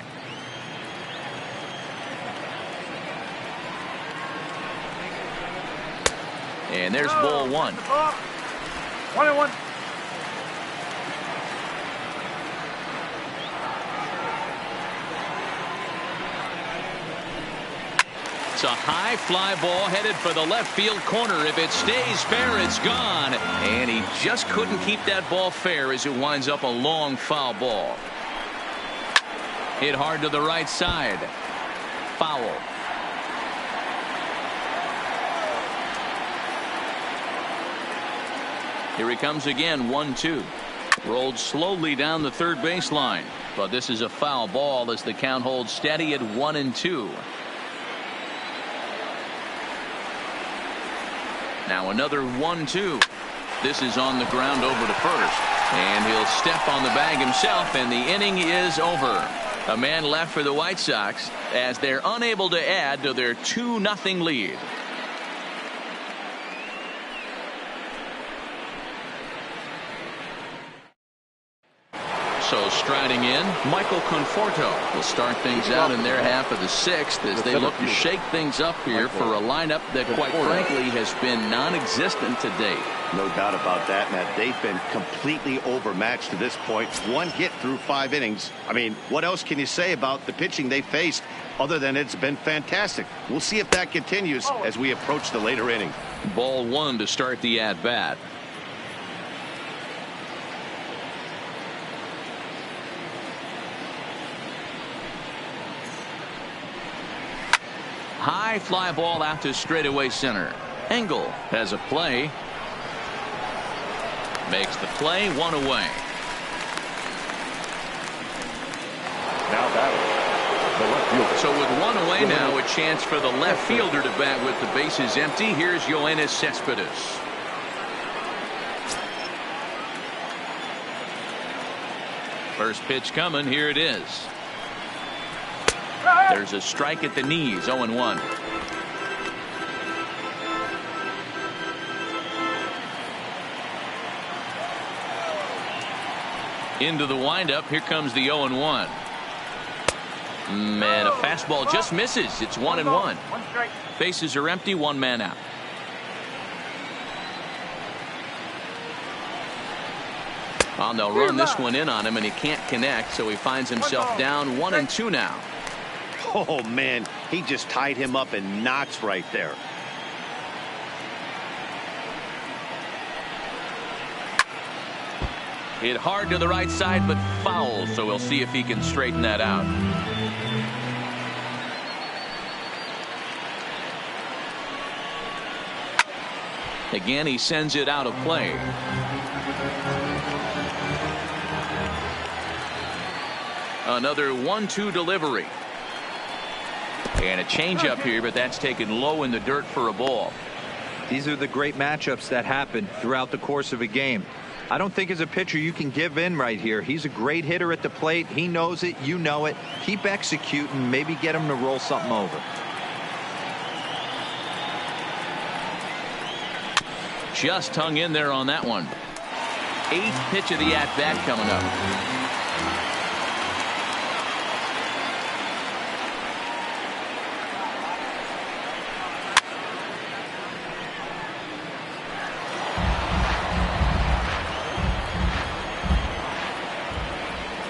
And there's ball 1. 1-1. It's a high fly ball headed for the left field corner. If it stays fair, it's gone. And he just couldn't keep that ball fair as it winds up a long foul ball. Hit hard to the right side. Foul. Here he comes again, 1-2. Rolled slowly down the third baseline, but this is a foul ball as the count holds steady at 1-2. Now another 1-2. This is on the ground over to first, and he'll step on the bag himself, and the inning is over. A man left for the White Sox as they're unable to add to their 2-0 lead. So striding in, Michael Conforto will start things out in their half of the 6th as they look to shake things up here for a lineup that quite frankly has been non-existent to date. No doubt about that, Matt. They've been completely overmatched to this point. 1 hit through 5 innings. I mean, what else can you say about the pitching they faced other than it's been fantastic? We'll see if that continues as we approach the later inning. Ball 1 to start the at-bat. High fly ball out to straightaway center. Engel has a play. Makes the play, 1 away. Now batting, the left fielder. So with 1 away now, a chance for the left fielder to bat with the bases empty. Here's Yoenis Cespedes. First pitch coming. Here it is. There's a strike at the knees, 0-1. Into the windup. Here comes the 0-1. Man, a fastball just misses. It's 1-1. Bases are empty. 1 man out. Well, they'll run this one in on him, and he can't connect, so he finds himself down 1-2 now. Oh, man, he just tied him up in knots right there. Hit hard to the right side, but foul, so we'll see if he can straighten that out. Again, he sends it out of play. Another 1-2 delivery. And a changeup here, but that's taken low in the dirt for a ball. These are the great matchups that happen throughout the course of a game. I don't think as a pitcher you can give in right here. He's a great hitter at the plate. He knows it. You know it. Keep executing. Maybe get him to roll something over. Just hung in there on that one. 8th pitch of the at-bat coming up.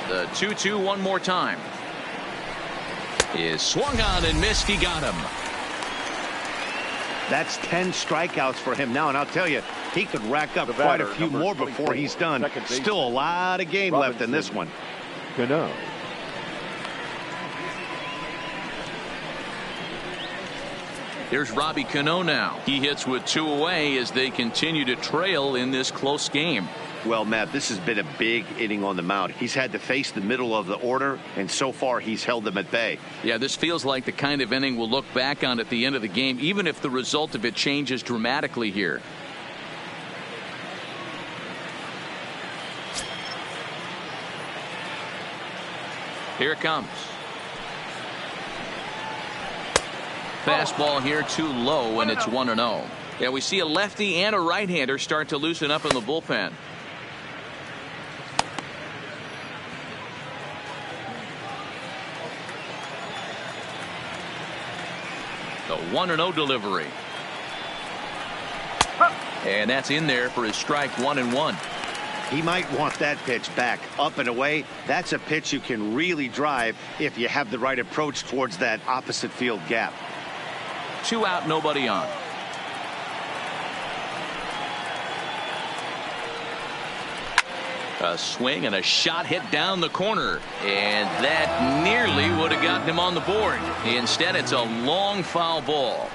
The 2-2 one more time. Is swung on and missed. He got him. That's 10 strikeouts for him now, and I'll tell you, he could rack up quite a few more before he's done. Still a lot of game left in this one. Cano. Here's Robbie Cano now. He hits with 2 away as they continue to trail in this close game. Well, Matt, this has been a big inning on the mound. He's had to face the middle of the order, and so far he's held them at bay. Yeah, this feels like the kind of inning we'll look back on at the end of the game, even if the result of it changes dramatically here. Here it comes. Fastball here too low, and it's 1-0. Yeah, we see a lefty and a right-hander start to loosen up in the bullpen. The 1-0 delivery. And that's in there for his strike 1-1. He might want that pitch back. Up and away, that's a pitch you can really drive if you have the right approach towards that opposite field gap. 2 out, nobody on. A swing and a shot hit down the corner, and that nearly would have gotten him on the board. Instead, it's a long foul ball.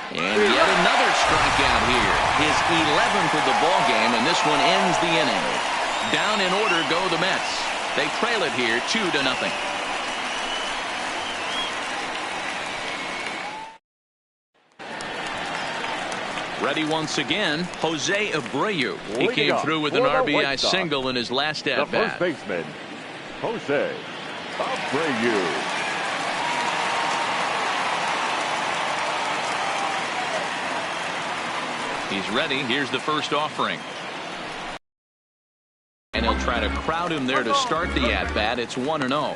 And yet another strikeout here. His 11th of the ball game, and this one ends the inning. Down in order go the Mets. They trail it here 2-0. Ready once again, Jose Abreu. He came through with an RBI single in his last at-bat. The first baseman, Jose Abreu. He's ready. Here's the first offering. And he'll try to crowd him there to start the at-bat. It's 1-0.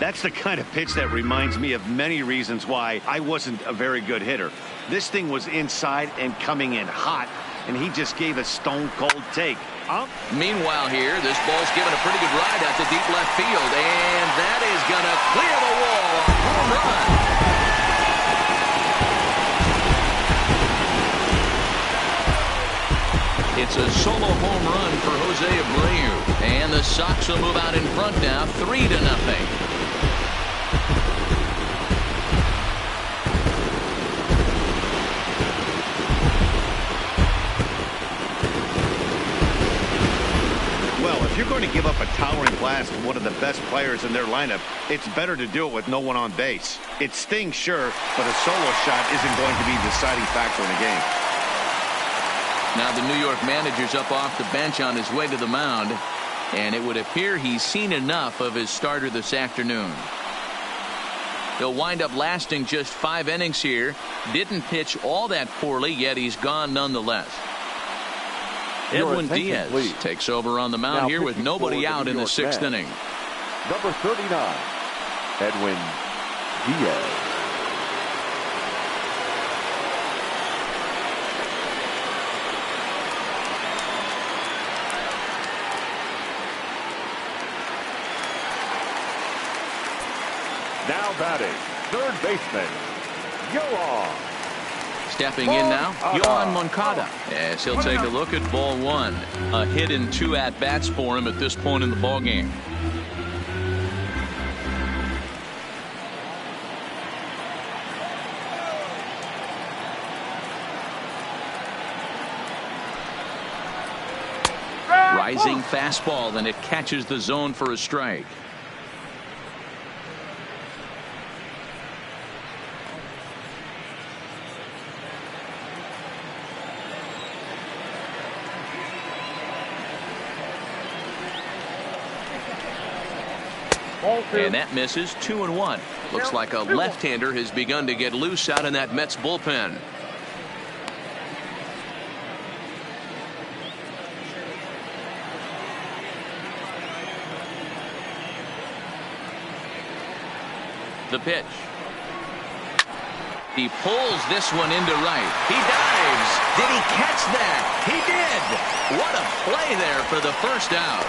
That's the kind of pitch that reminds me of many reasons why I wasn't a very good hitter. This thing was inside and coming in hot, and he just gave a stone-cold take. Meanwhile here, this ball's given a pretty good ride out to deep left field, and that is going to clear the wall. A home run. It's a solo home run for Jose Abreu, and the Sox will move out in front now, 3-0. If you're going to give up a towering blast to one of the best players in their lineup, it's better to do it with no one on base. It stings, sure, but a solo shot isn't going to be the deciding factor in the game. Now the New York manager's up off the bench on his way to the mound, and it would appear he's seen enough of his starter this afternoon. He'll wind up lasting just 5 innings here. Didn't pitch all that poorly, yet he's gone nonetheless. Edwin Diaz takes over on the mound here with nobody out in the 6th inning. Number 39, Edwin Diaz. Now batting, third baseman, Yoan. Stepping in now, Yoan Moncada, as he'll take a look at ball 1. A hit in 2 at-bats for him at this point in the ball game. Rising fastball, and it catches the zone for a strike. And that misses. 2-1. Looks like a left-hander has begun to get loose out in that Mets bullpen. The pitch. He pulls this one into right. He dives. Did he catch that? He did. What a play there for the first out.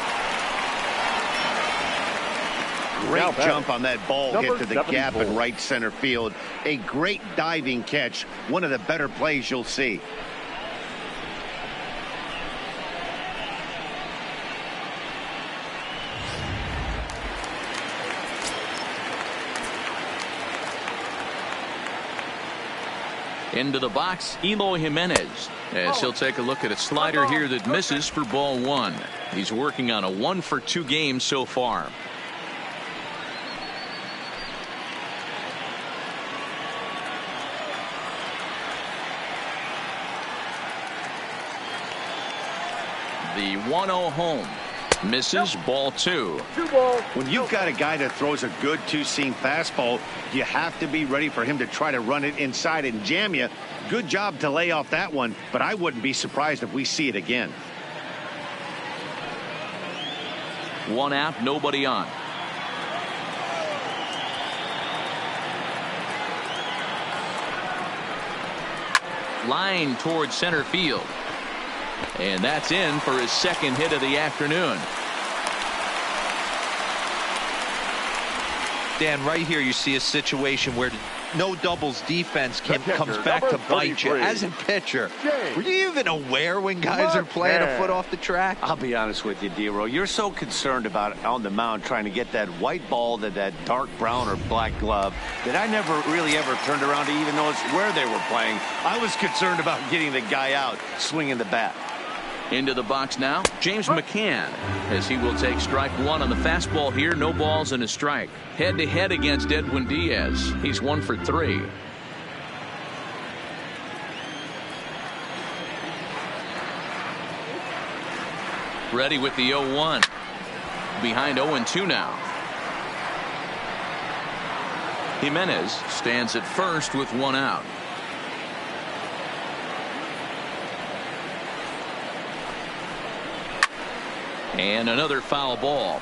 Great jump on that ball, hit to the gap in right center field. A great diving catch. One of the better plays you'll see. Into the box, Eloy Jimenez, as he'll take a look at a slider here that misses for ball one. He's working on a 1-for-2 game so far. The 1-0 home. Misses. Ball two. When you've got a guy that throws a good two-seam fastball, you have to be ready for him to try to run it inside and jam you. Good job to lay off that one, but I wouldn't be surprised if we see it again. 1 out, nobody on. Line towards center field. And that's in for his second hit of the afternoon. Dan, right here you see a situation where no doubles defense comes back to bite you. As a pitcher, were you even aware when guys are playing a foot off the track? I'll be honest with you, D-Row. You're so concerned about on the mound trying to get that white ball to that dark brown or black glove that I never really ever turned around to even notice where they were playing. I was concerned about getting the guy out swinging the bat. Into the box now, James McCann, as he will take strike one on the fastball here. No balls and a strike. Head-to-head against Edwin Diaz. He's 1 for 3. Ready with the 0-1. Behind 0-2 now. Jimenez stands at first with 1 out. And another foul ball.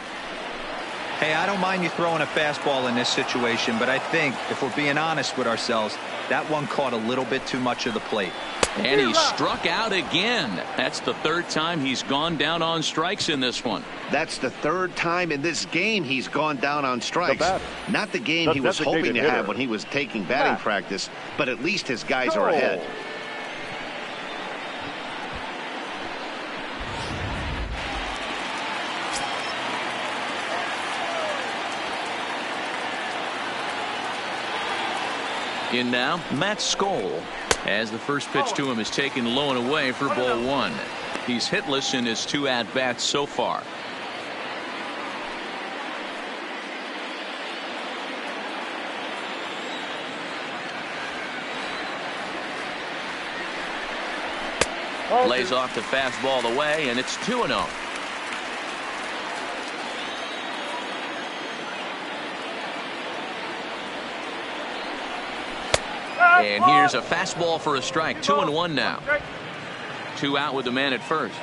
Hey, I don't mind you throwing a fastball in this situation, but I think if we're being honest with ourselves, that one caught a little bit too much of the plate. And he struck out again. That's the 3rd time he's gone down on strikes in this one. That's the 3rd time in this game he's gone down on strikes. Not the game he was hoping to have when he was taking batting practice, but at least his guys are ahead. In now, Matt Skoll, as the first pitch to him is taken low and away for ball 1. He's hitless in his 2 at-bats so far. Lays off the fastball away, and it's 2-0. And here's a fastball for a strike. 2-1 now. 2 out with the man at first.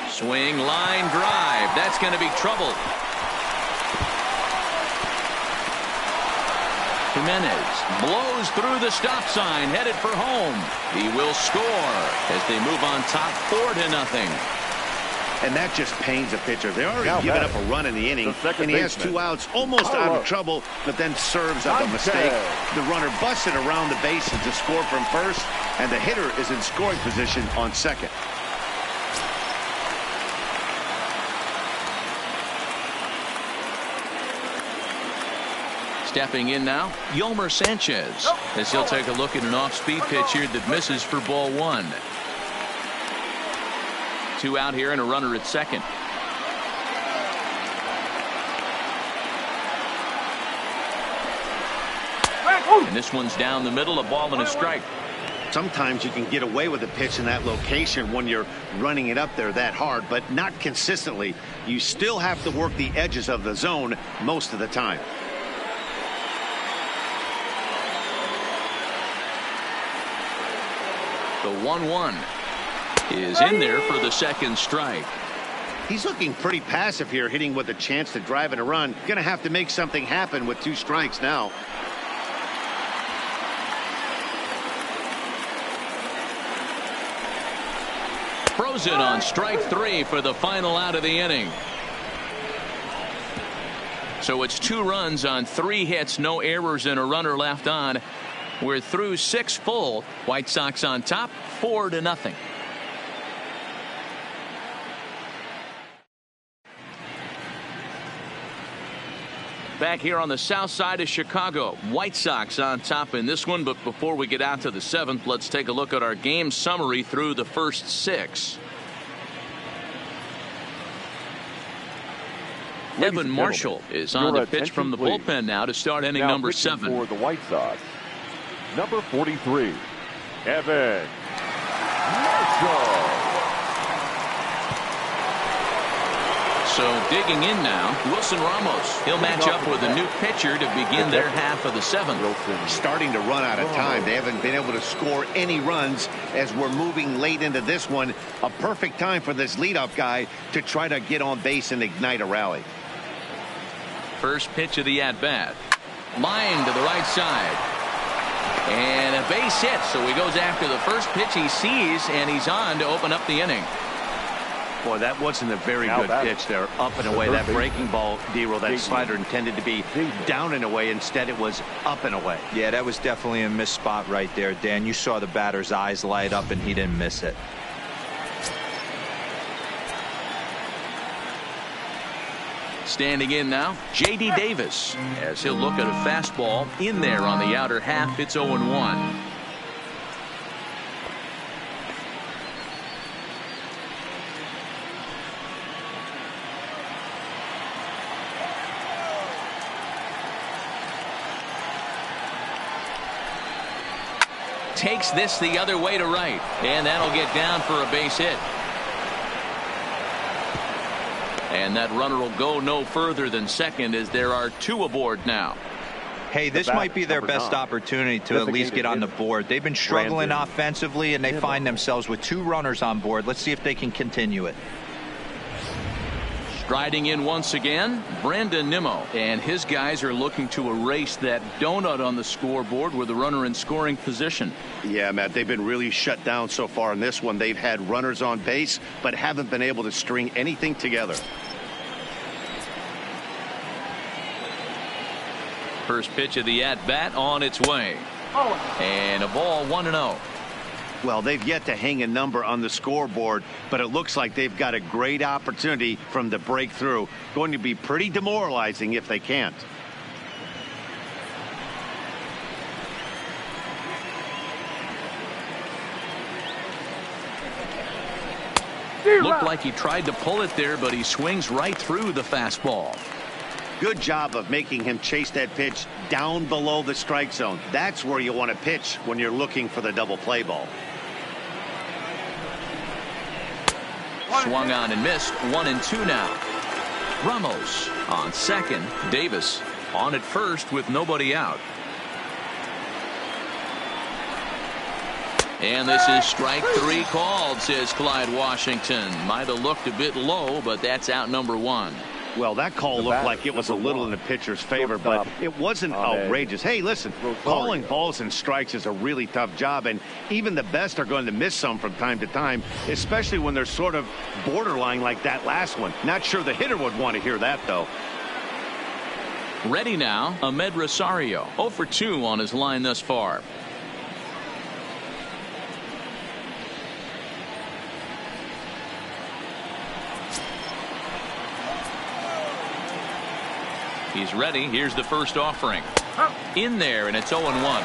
Swing, line drive. That's going to be trouble. Jimenez blows through the stop sign, headed for home. He will score as they move on top 4-0. And that just pains a pitcher. They already given up a run in the inning, and he has 2 outs, almost out of trouble, but then serves up a mistake. The runner busted around the bases to score from first, and the hitter is in scoring position on second. Stepping in now, Yolmer Sanchez, as he'll take a look at an off-speed pitch here that misses for ball 1. 2 out here and a runner at second. And this one's down the middle, a ball and a strike. Sometimes you can get away with a pitch in that location when you're running it up there that hard, but not consistently. You still have to work the edges of the zone most of the time. The 1-1 is in there for the second strike. He's looking pretty passive here, hitting with a chance to drive in a run. Going to have to make something happen with 2 strikes now. Frozen on strike 3 for the final out of the inning. So it's 2 runs on 3 hits, no errors, and a runner left on. We're through 6 full. White Sox on top, 4-0. Back here on the south side of Chicago, White Sox on top in this one. But before we get out to the 7th, let's take a look at our game summary through the first 6. Evan Marshall is on the pitch from the bullpen now to start inning number 7. For the White Sox, number 43, Evan Marshall. So digging in now, Wilson Ramos. He'll match up with a new pitcher to begin their half of the 7th. Starting to run out of time. They haven't been able to score any runs as we're moving late into this one. A perfect time for this leadoff guy to try to get on base and ignite a rally. First pitch of the at-bat. Line to the right side. And a base hit. So he goes after the first pitch he sees, and he's on to open up the inning. Boy, that wasn't a very good pitch there. Up and away. That breaking ball, D-roll, that slider intended to be down and away. Instead, it was up and away. Yeah, that was definitely a missed spot right there, Dan. You saw the batter's eyes light up, and he didn't miss it. Standing in now, J.D. Davis, as he'll look at a fastball in there on the outer half. It's 0-1. Takes this the other way to right, and that'll get down for a base hit. And that runner will go no further than second, as there are 2 aboard now. Hey, this might be their best opportunity to at least get on the board. They've been struggling offensively, and they find themselves with 2 runners on board. Let's see if they can continue it. Striding in once again, Brandon Nimmo, and his guys are looking to erase that donut on the scoreboard with a runner in scoring position. Yeah, Matt, they've been really shut down so far in this one. They've had runners on base, but haven't been able to string anything together. First pitch of the at-bat on its way. And a ball, 1-0. Well, they've yet to hang a number on the scoreboard, but it looks like they've got a great opportunity from the breakthrough. Going to be pretty demoralizing if they can't. Looked like he tried to pull it there, but he swings right through the fastball. Good job of making him chase that pitch down below the strike zone. That's where you want to pitch when you're looking for the double play ball. Swung on and missed. 1-2 now. Ramos on second. Davis on at first with nobody out. And this is strike 3 called, says Clyde Washington. Might have looked a bit low, but that's out number 1. Well, that call looked like it was a little in the pitcher's favor, but it wasn't outrageous. Hey, listen, calling balls and strikes is a really tough job, and even the best are going to miss some from time to time, especially when they're sort of borderline like that last one. Not sure the hitter would want to hear that, though. Ready now, Ahmed Rosario, 0 for 2 on his line thus far. He's ready. Here's the first offering. In there, and it's 0-1.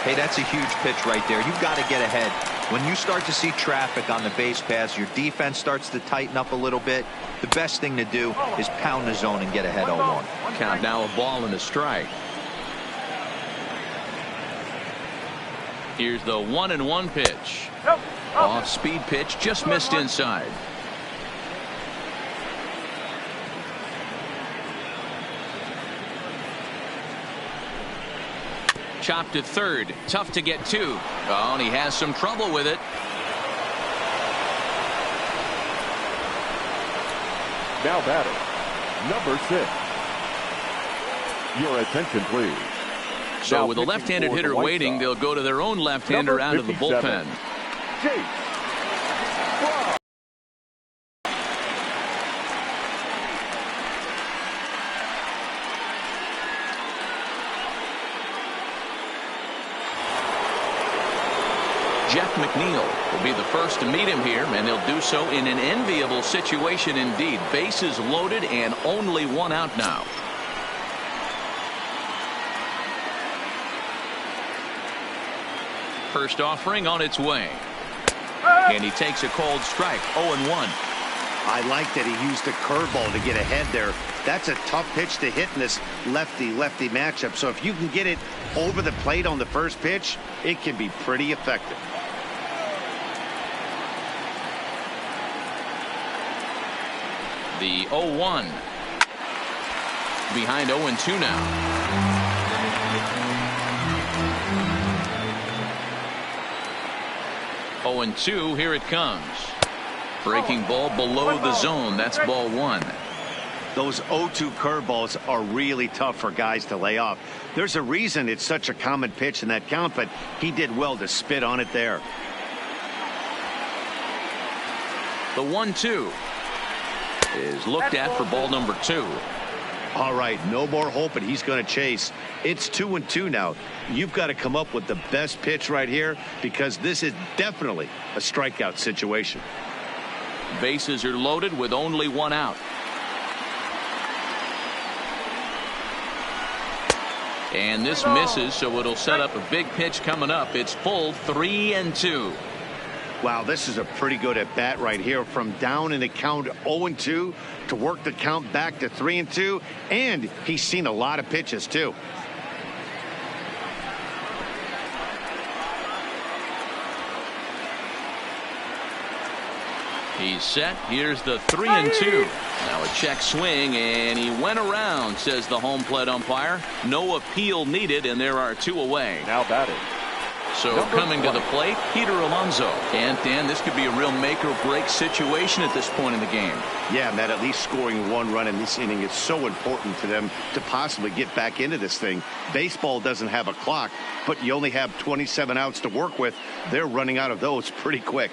Hey, that's a huge pitch right there. You've got to get ahead. When you start to see traffic on the base pass, your defense starts to tighten up a little bit. The best thing to do is pound the zone and get ahead 0-1. Count now a ball and a strike. Here's the 1-1 pitch. Off speed pitch, just missed inside. Chopped to third. Tough to get to. Oh, and he has some trouble with it. Now batting, number 6. Your attention, please. So Now with a pitching left-handed for the hitter White waiting, Sox, they'll go to their own left-hander number out of the 57, bullpen. Chase. Jeff McNeil will be the first to meet him here, and they'll do so in an enviable situation indeed. Bases loaded and only one out now. First offering on its way. And he takes a cold strike. 0-1. I like that he used the curveball to get ahead there. That's a tough pitch to hit in this lefty-lefty matchup. So if you can get it over the plate on the first pitch, it can be pretty effective. The 0-1. Behind 0-2 now. Oh, and 2, here it comes. Breaking ball below the zone. That's ball 1. Those 0-2 curveballs are really tough for guys to lay off. There's a reason it's such a common pitch in that count, but he did well to spit on it there. The 1-2 is looked at for ball number 2. All right, no more hoping he's going to chase. It's 2-2 now. You've got to come up with the best pitch right here because this is definitely a strikeout situation. Bases are loaded with only one out. And this misses, so it'll set up a big pitch coming up. It's full 3-2. Wow, this is a pretty good at bat right here from down in the count 0-2 to work the count back to 3-2, and he's seen a lot of pitches too. He's set. Here's the 3-2. Now a check swing, and he went around, says the home plate umpire. No appeal needed, and there are 2 away. Now batting. So coming to the plate, Peter Alonso. And Dan, this could be a real make or break situation at this point in the game. Yeah, Matt, at least scoring 1 run in this inning is so important for them to possibly get back into this thing. Baseball doesn't have a clock, but you only have 27 outs to work with. They're running out of those pretty quick.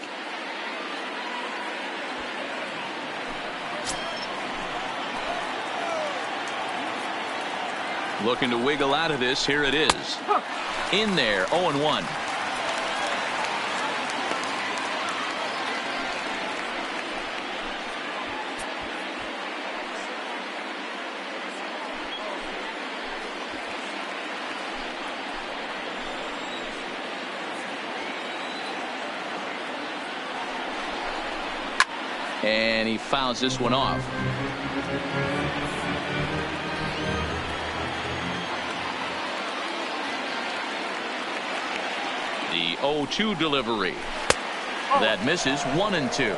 Looking to wiggle out of this. Here it is. In there, 0-1. And he fouls this one off. The 0-2 delivery. That misses. 1-2.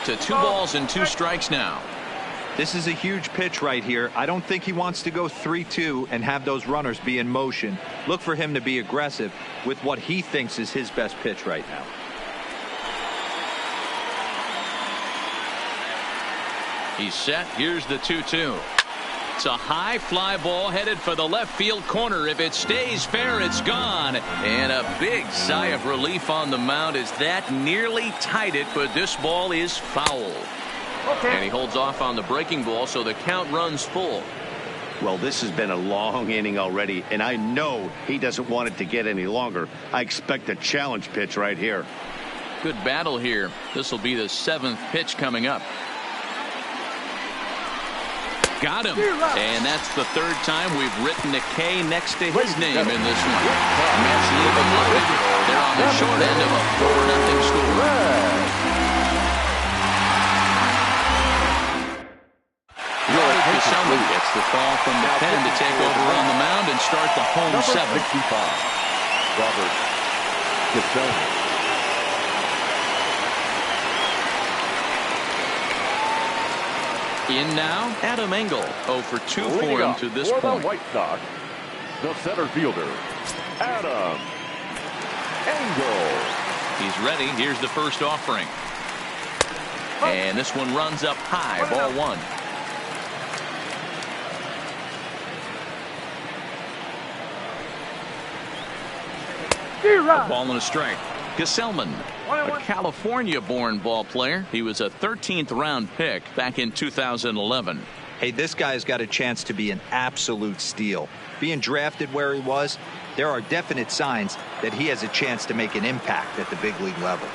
To 2 balls and 2 strikes now. This is a huge pitch right here. I don't think he wants to go 3-2 and have those runners be in motion. Look for him to be aggressive with what he thinks is his best pitch right now. He's set. Here's the 2-2. It's a high fly ball headed for the left field corner. If it stays fair, it's gone. And a big sigh of relief on the mound as that nearly tied it, but this ball is foul. And he holds off on the breaking ball, so the count runs full. Well, this has been a long inning already, and I know he doesn't want it to get any longer. I expect a challenge pitch right here. Good battle here. This will be the 7th pitch coming up. Got him. And that's the 3rd time we've written a K next to his name in this one. Mets leave him loaded. They're on the short end of a 4-0 score. Someone gets the call from the pen to take over on the mound and start the home 7th. 65, Robert Gesellman. In now, Adam Engel. 0 for 2 for him to this point. The White Sox, the center fielder, Adam Engel. He's ready. Here's the first offering. And this one runs up high. Ball 1. A ball and a strike. Gesellman, a California-born ball player. He was a 13th round pick back in 2011. Hey, this guy's got a chance to be an absolute steal. Being drafted where he was, there are definite signs that he has a chance to make an impact at the big league level.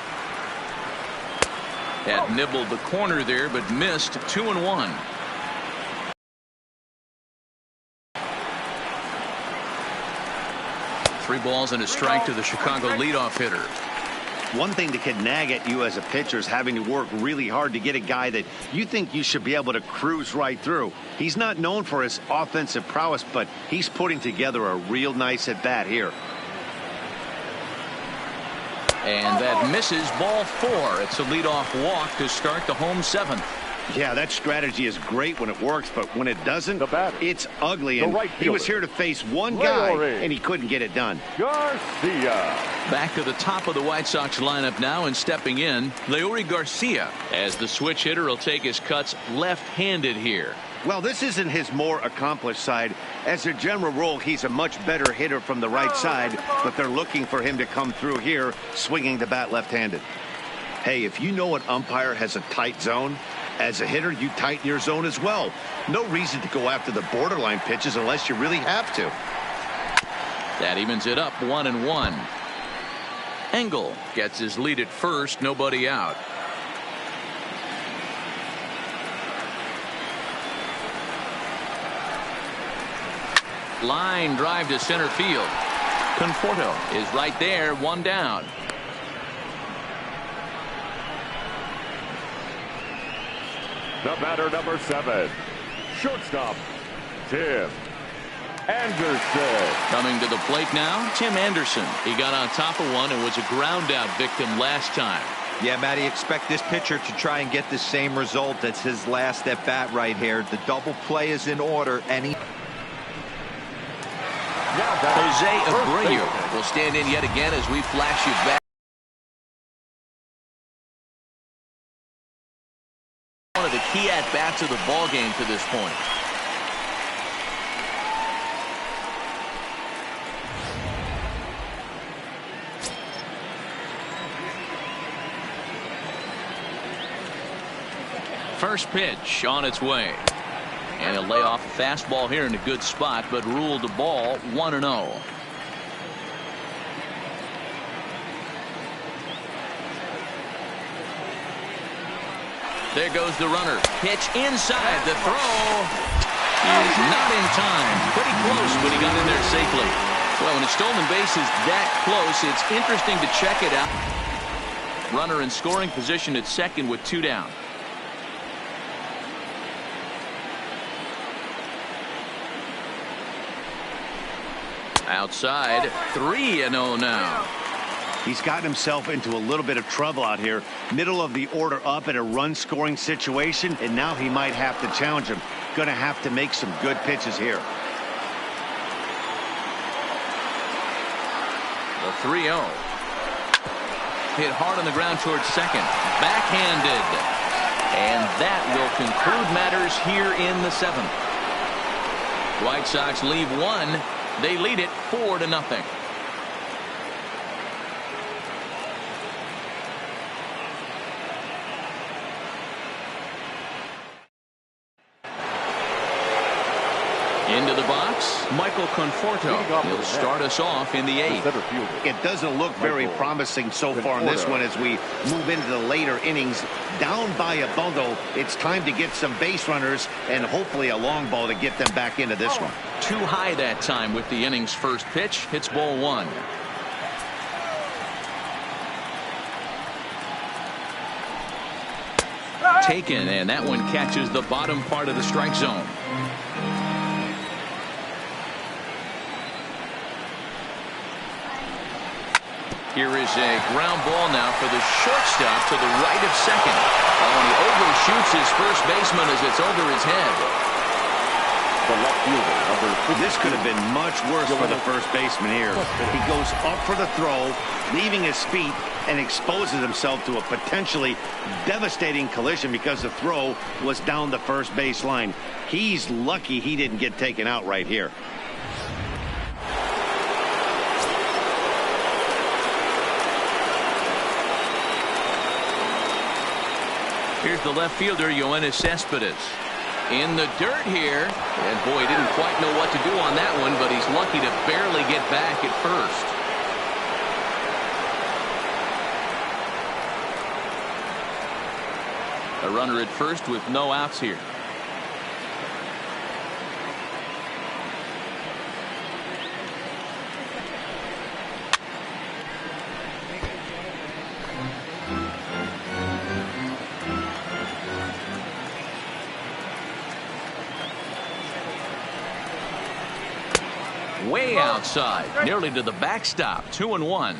Had nibbled the corner there, but missed. 2-1. Three balls and a strike to the Chicago leadoff hitter. One thing that could nag at you as a pitcher is having to work really hard to get a guy that you think you should be able to cruise right through. He's not known for his offensive prowess, but he's putting together a real nice at bat here. And that misses. Ball 4. It's a leadoff walk to start the home 7th. Yeah, that strategy is great when it works, but when it doesn't, it's ugly. And he was here to face one guy, and he couldn't get it done. Garcia. Back to the top of the White Sox lineup now, and stepping in, Leury Garcia, as the switch hitter will take his cuts left-handed here. Well, this isn't his more accomplished side. As a general rule, he's a much better hitter from the right side, but they're looking for him to come through here, swinging the bat left-handed. Hey, if you know an umpire has a tight zone, as a hitter, you tighten your zone as well. No reason to go after the borderline pitches unless you really have to. That evens it up 1-1. Engel gets his lead at first, nobody out. Line drive to center field. Conforto is right there, 1 down. The batter, number 7, shortstop, Tim Anderson. Coming to the plate now, Tim Anderson. He got on top of one and was a ground out victim last time. Yeah, Matty, expect this pitcher to try and get the same result as his last at bat right here. The double play is in order, and he... Jose Abreu will stand in yet again as we flash you back. One of the key at-bats of the ball game to this point. First pitch on its way. And he'll lay off a fastball here in a good spot, but ruled the ball 1-0. There goes the runner. Pitch inside. The throw is not in time. Pretty close, but he got in there safely. Well, when a stolen base is that close, it's interesting to check it out. Runner in scoring position at second with 2 down. Outside, 3-0 now. He's gotten himself into a little bit of trouble out here. Middle of the order up in a run-scoring situation, and now he might have to challenge him. Going to have to make some good pitches here. The 3-0. Hit hard on the ground towards second. Backhanded. And that will conclude matters here in the 7th. White Sox leave 1. They lead it 4-0. Into the box, Michael Conforto. He'll start us off in the 8th. It doesn't look very promising so far in this one as we move into the later innings. Down by a bundle, it's time to get some base runners and hopefully a long ball to get them back into this one. Too high that time with the inning's first pitch. It's ball 1. Taken, and that one catches the bottom part of the strike zone. Here is a ground ball now for the shortstop to the right of second. Oh, and he overshoots his first baseman as it's over his head. The left fielder, this could have been much worse for the first baseman here. He goes up for the throw, leaving his feet, and exposes himself to a potentially devastating collision because the throw was down the first base line. He's lucky he didn't get taken out right here. Here's the left fielder, Yoenis Cespedes. In the dirt here. And boy, he didn't quite know what to do on that one, but he's lucky to barely get back at first. A runner at first with no outs here. Way outside, nearly to the backstop. 2-1.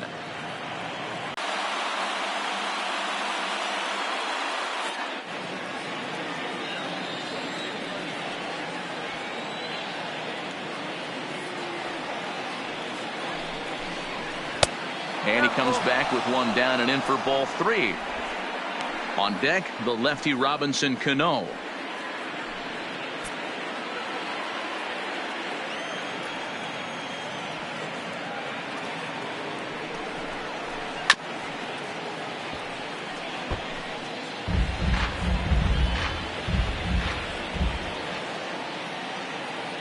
And he comes back with one down and in for ball 3. On deck, the lefty Robinson Cano.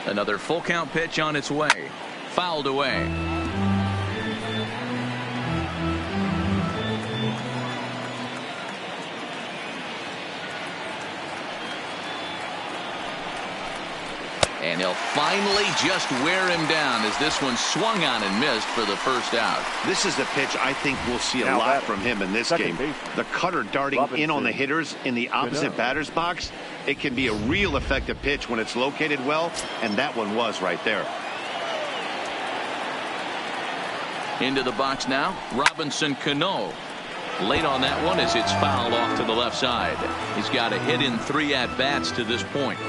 Another full count pitch on its way. Fouled away. And he'll finally just wear him down as this one swung on and missed for the first out. This is a pitch I think we'll see a lot from him in this game. The cutter darting in on the hitters in the opposite batter's box. It can be a real effective pitch when it's located well, and that one was right there. Into the box now, Robinson Cano. Late on that one as it's fouled off to the left side. He's got a hit in 3 at-bats to this point.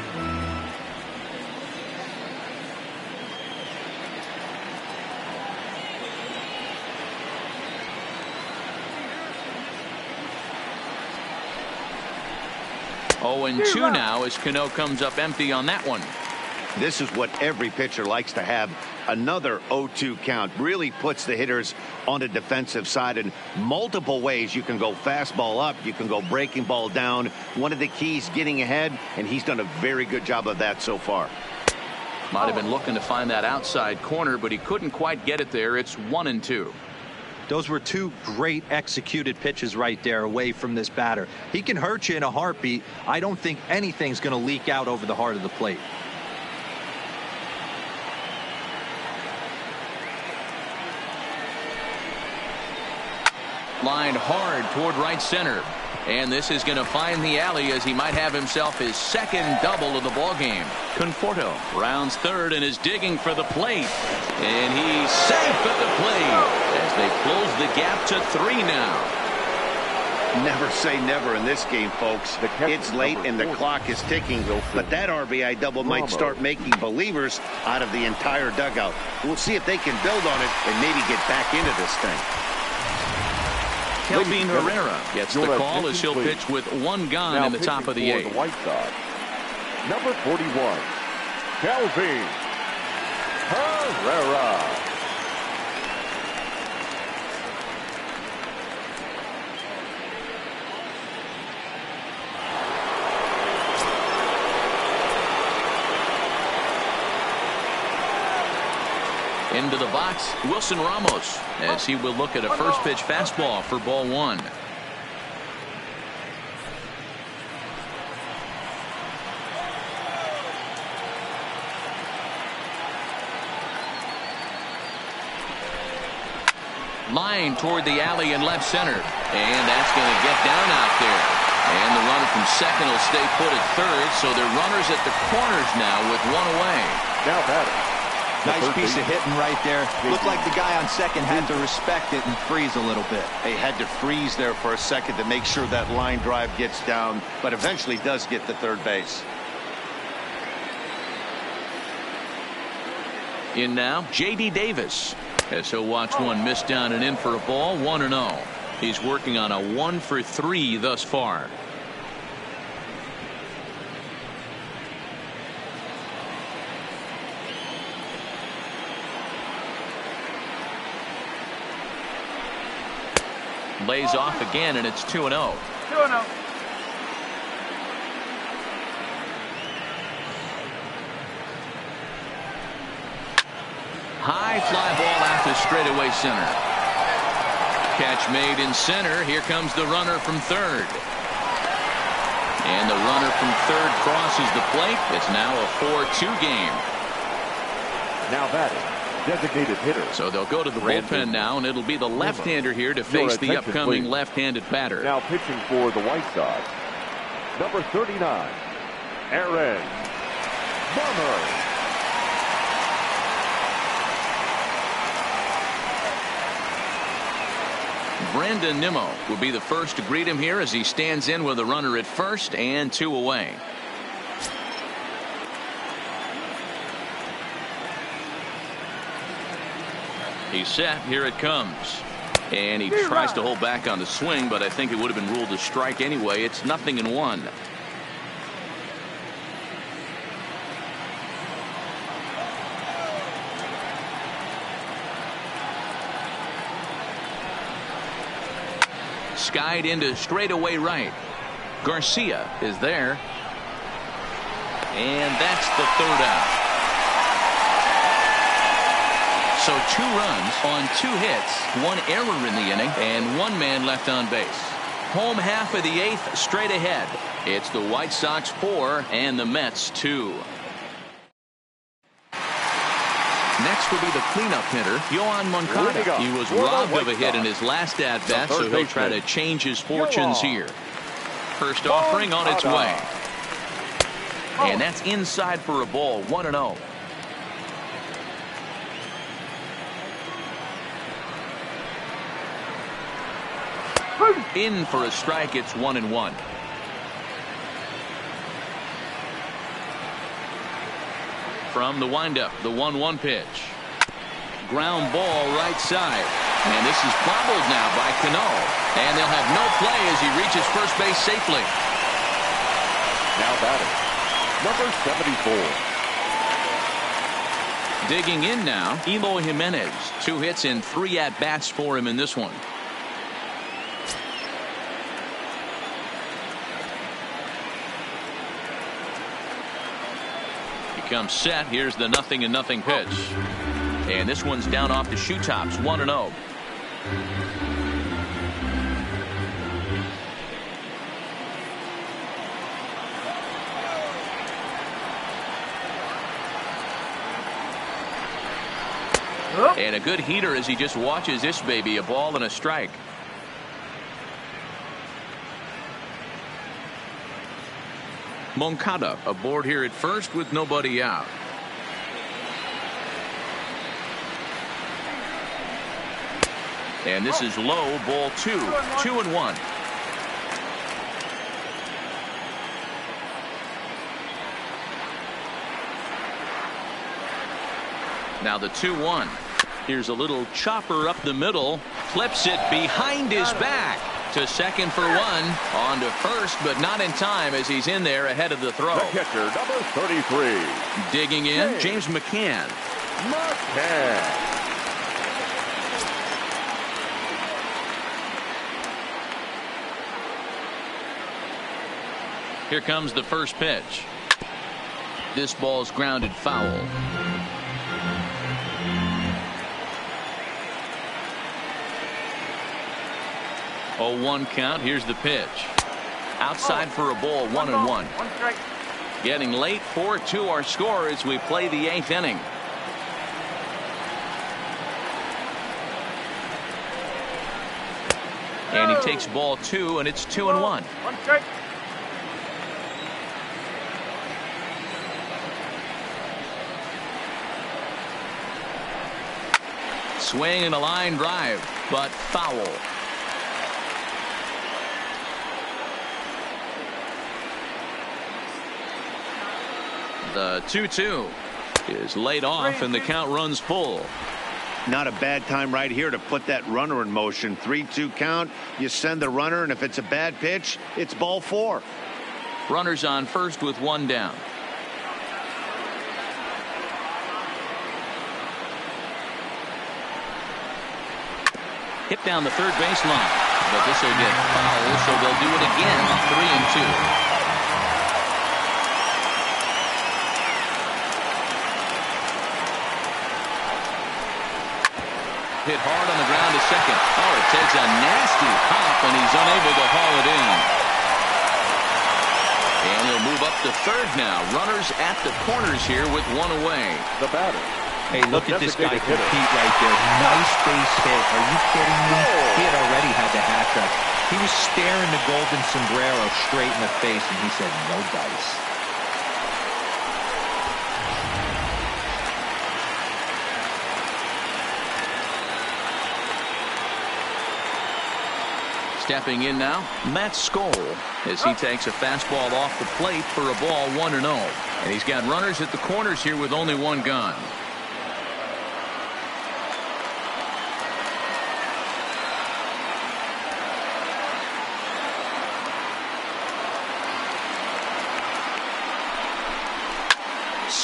Oh, and 2 now as Cano comes up empty on that one. This is what every pitcher likes to have. Another 0-2 count really puts the hitters on the defensive side in multiple ways. You can go fastball up, you can go breaking ball down. One of the keys, getting ahead, and he's done a very good job of that so far. Might have been looking to find that outside corner, but he couldn't quite get it there. It's 1-2. Those were 2 great executed pitches right there away from this batter. He can hurt you in a heartbeat. I don't think anything's going to leak out over the heart of the plate. Lined hard toward right center. And this is going to find the alley as he might have himself his second double of the ballgame. Conforto rounds third and is digging for the plate. And he's safe at the plate as they close the gap to 3 now. Never say never in this game, folks. It's late and the clock is ticking, but that RBI double might start making believers out of the entire dugout. We'll see if they can build on it and maybe get back into this thing. Kelvin Herrera gets the call as he'll pitch with 1 gone in the top of the 8th. The White Sox, number 41, Kelvin Herrera. Into the box, Wilson Ramos, as he will look at a first pitch fastball for ball one. Line toward the alley in left center, and that's going to get down out there. And the runner from second will stay put at third, so they're runners at the corners now with one away. Now batting. Nice piece of hitting right there. Looked like the guy on second had to respect it and freeze a little bit. He had to freeze there for a second to make sure that line drive gets down, but eventually does get to third base. In now, J.D. Davis, as he'll watch one miss down and in for a ball, 1-0. He's working on a 1-for-3 thus far. Lays off again, and it's 2-0. 2-0. High fly ball out to straightaway center. Catch made in center. Here comes the runner from third. And the runner from third crosses the plate. It's now a 4-2 game. Now batting, designated hitter. So they'll go to the bullpen now, and it'll be the left-hander here to face the upcoming left-handed batter. Now pitching for the White Sox, number 39, Aaron Murray. Brandon Nimmo will be the first to greet him here as he stands in with a runner at first and 2 away. He's set. Here it comes. And he tries to hold back on the swing, but I think it would have been ruled a strike anyway. It's 0-1. Skied into straightaway right. Garcia is there. And that's the third out. So 2 runs on 2 hits, 1 error in the inning, and 1 man left on base. Home half of the 8th straight ahead. It's the White Sox 4 and the Mets 2. Next will be the cleanup hitter, Yoan Moncada. He was robbed of a hit in his last at-bat, so he'll try to change his fortunes here. First offering on its way. And that's inside for a ball, 1-0. In for a strike, it's 1-1. From the windup, the 1-1 pitch. Ground ball right side. And this is bobbled now by Cano. And they'll have no play as he reaches first base safely. Now batting, number 74. Digging in now, Eloy Jimenez. 2 hits and 3 at-bats for him in this one. Comes set. Here's the 0-0 pitch, and this one's down off the shoe tops. 1-0. And a good heater as he just watches this baby, a ball and a strike. Moncada aboard here at first with nobody out. And this is low, ball 2. 2-1. Now the 2-1. Here's a little chopper up the middle. Clips it behind his back. To second for 1, on to first, but not in time as he's in there ahead of the throw. The catcher, number 33. Digging in, James McCann. Here comes the first pitch. This ball's grounded foul. 0-1 count. Here's the pitch. Outside for a ball, 1-1. One strike. Getting late, 4-2 our score as we play the 8th inning. And he takes ball 2, and it's 2-1. One strike. Swing and a line drive, but foul. The 2-2 is laid off, and the count runs full. Not a bad time right here to put that runner in motion. 3-2 count. You send the runner, and if it's a bad pitch, it's ball 4. Runners on first with 1 down. Hit down the third base line, but this will get foul, so they'll do it again. 3-2. Hit hard on the ground to second. Oh, it takes a nasty pop, and he's unable to haul it in. And he'll move up to third now. Runners at the corners here with 1 away. The batter. Hey, look at this guy compete right there. Nice base hit. Are you kidding me? He had already had the hat trick. He was staring the golden sombrero straight in the face, and he said, no dice. Stepping in now, Matt Skoll, as he takes a fastball off the plate for a ball 1-0. And he's got runners at the corners here with only 1 gun.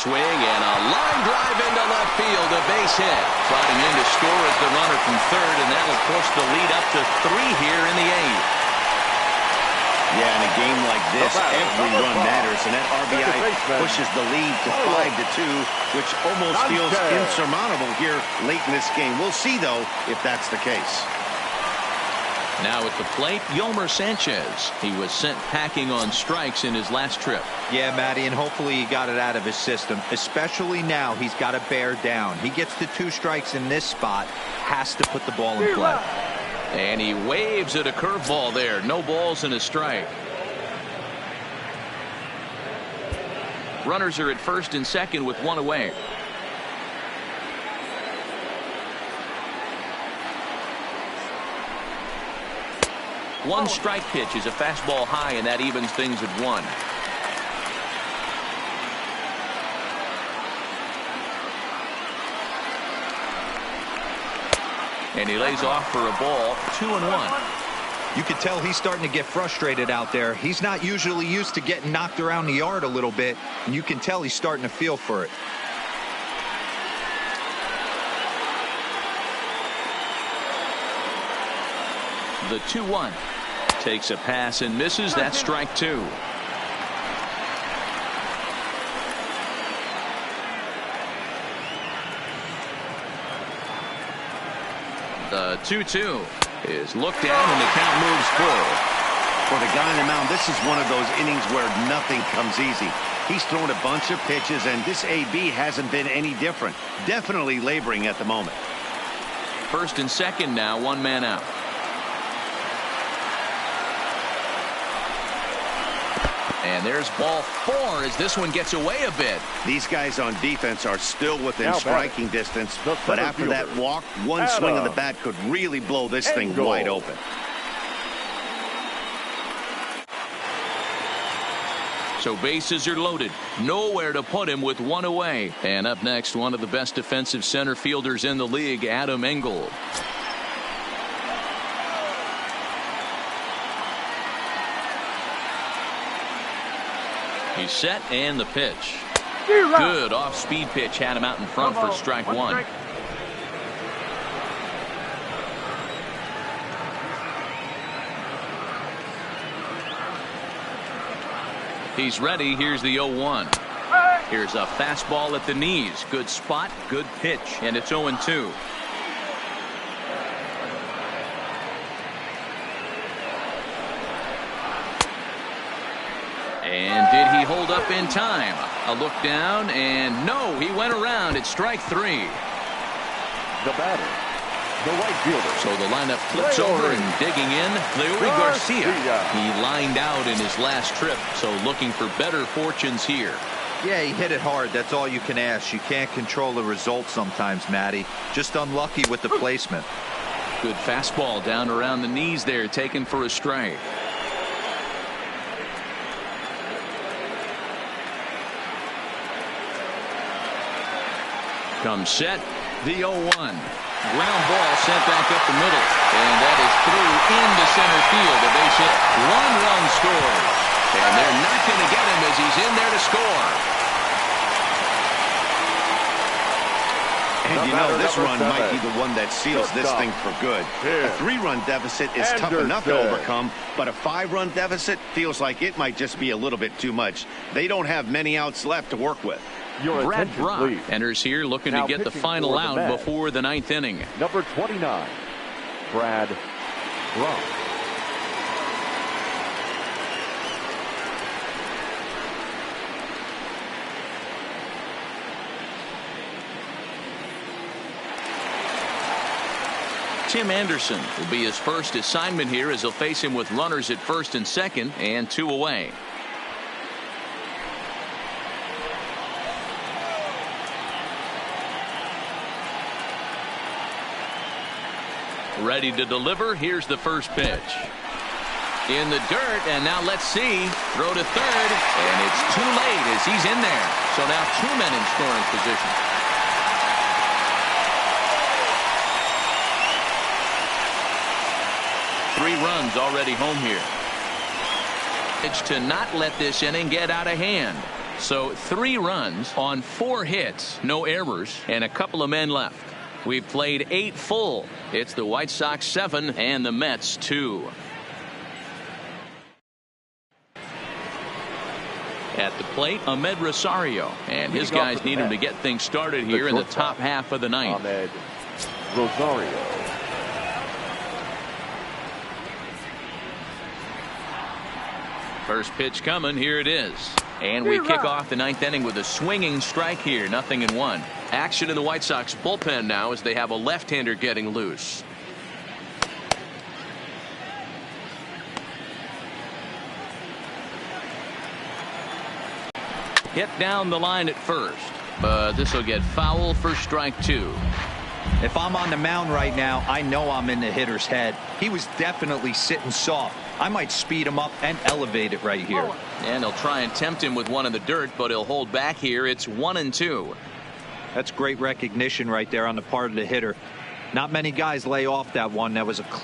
Swing and a line drive into left field, a base hit. Trotting in to score is the runner from third, and that will push the lead up to 3 here in the 8th. Yeah, in a game like this, every run matters, and that RBI pushes the lead to 5-2, which almost feels insurmountable here late in this game. We'll see, though, if that's the case. Now at the plate, Yolmer Sanchez. He was sent packing on strikes in his last trip. Yeah, Matty, and hopefully he got it out of his system. Especially now, he's got to bear down. He gets the 2 strikes in this spot, has to put the ball in play. And he waves at a curveball there. No balls and a strike. Runners are at first and second with 1 away. One strike pitch is a fastball high, and that evens things at 1. And he lays off for a ball, 2-1. You can tell he's starting to get frustrated out there. He's not usually used to getting knocked around the yard a little bit, and you can tell he's starting to feel for it. The 2-1 takes a pass and misses. That's strike 2. The 2-2 is looked at, and the count moves forward. For the guy on the mound, this is one of those innings where nothing comes easy. He's thrown a bunch of pitches, and this AB hasn't been any different. Definitely laboring at the moment. First and second now, 1 man out. And there's ball 4 as this one gets away a bit. These guys on defense are still within striking distance, but after that walk, one swing of the bat could really blow this thing wide open. So bases are loaded. Nowhere to put him with 1 away. And up next, one of the best defensive center fielders in the league, Adam Engel. He's set, and the pitch. Good off-speed pitch had him out in front for strike 1. He's ready. Here's the 0-1. Here's a fastball at the knees. Good spot, good pitch, and it's 0-2. he hold up in time? A look down, and no, he went around. It's strike 3. The batter, the right fielder. So the lineup flips over, and digging in, Leury Garcia. He lined out in his last trip, so looking for better fortunes here. Yeah, he hit it hard. That's all you can ask. You can't control the result sometimes, Matty. Just unlucky with the placement. Good fastball down around the knees there, taken for a strike. Comes set, the 0-1. Ground ball sent back up the middle, and that is through into center field. A base hit, 1 run scores, and they're not going to get him as he's in there to score. And you know, this run might be the one that seals this thing for good. A 3-run deficit is tough enough to overcome, but a 5-run deficit feels like it might just be a little bit too much. They don't have many outs left to work with. Brad Brock enters here looking to get the final out before the 9th inning. Number 29, Brad Brock. Tim Anderson will be his first assignment here as he'll face him with runners at first and second and 2 away. Ready to deliver. Here's the first pitch. In the dirt, and now let's see. Throw to third, and it's too late as he's in there. So now 2 men in scoring position. Three runs already home here. It's to not let this inning get out of hand. So 3 runs on 4 hits, no errors, and a couple of men left. We've played 8 full. It's the White Sox 7 and the Mets 2. At the plate, Ahmed Rosario, and his guys need him to get things started here in the top half of the 9th. Ahmed Rosario. First pitch coming. Here it is. And we kick off the 9th inning with a swinging strike here. 0-1. Action in the White Sox bullpen now as they have a left-hander getting loose. Hit down the line at first, but this will get foul for strike 2. If I'm on the mound right now, I know I'm in the hitter's head. He was definitely sitting soft. I might speed him up and elevate it right here. And they'll try and tempt him with one in the dirt, but he'll hold back here. It's 1-2. That's great recognition right there on the part of the hitter. Not many guys lay off that one. That was a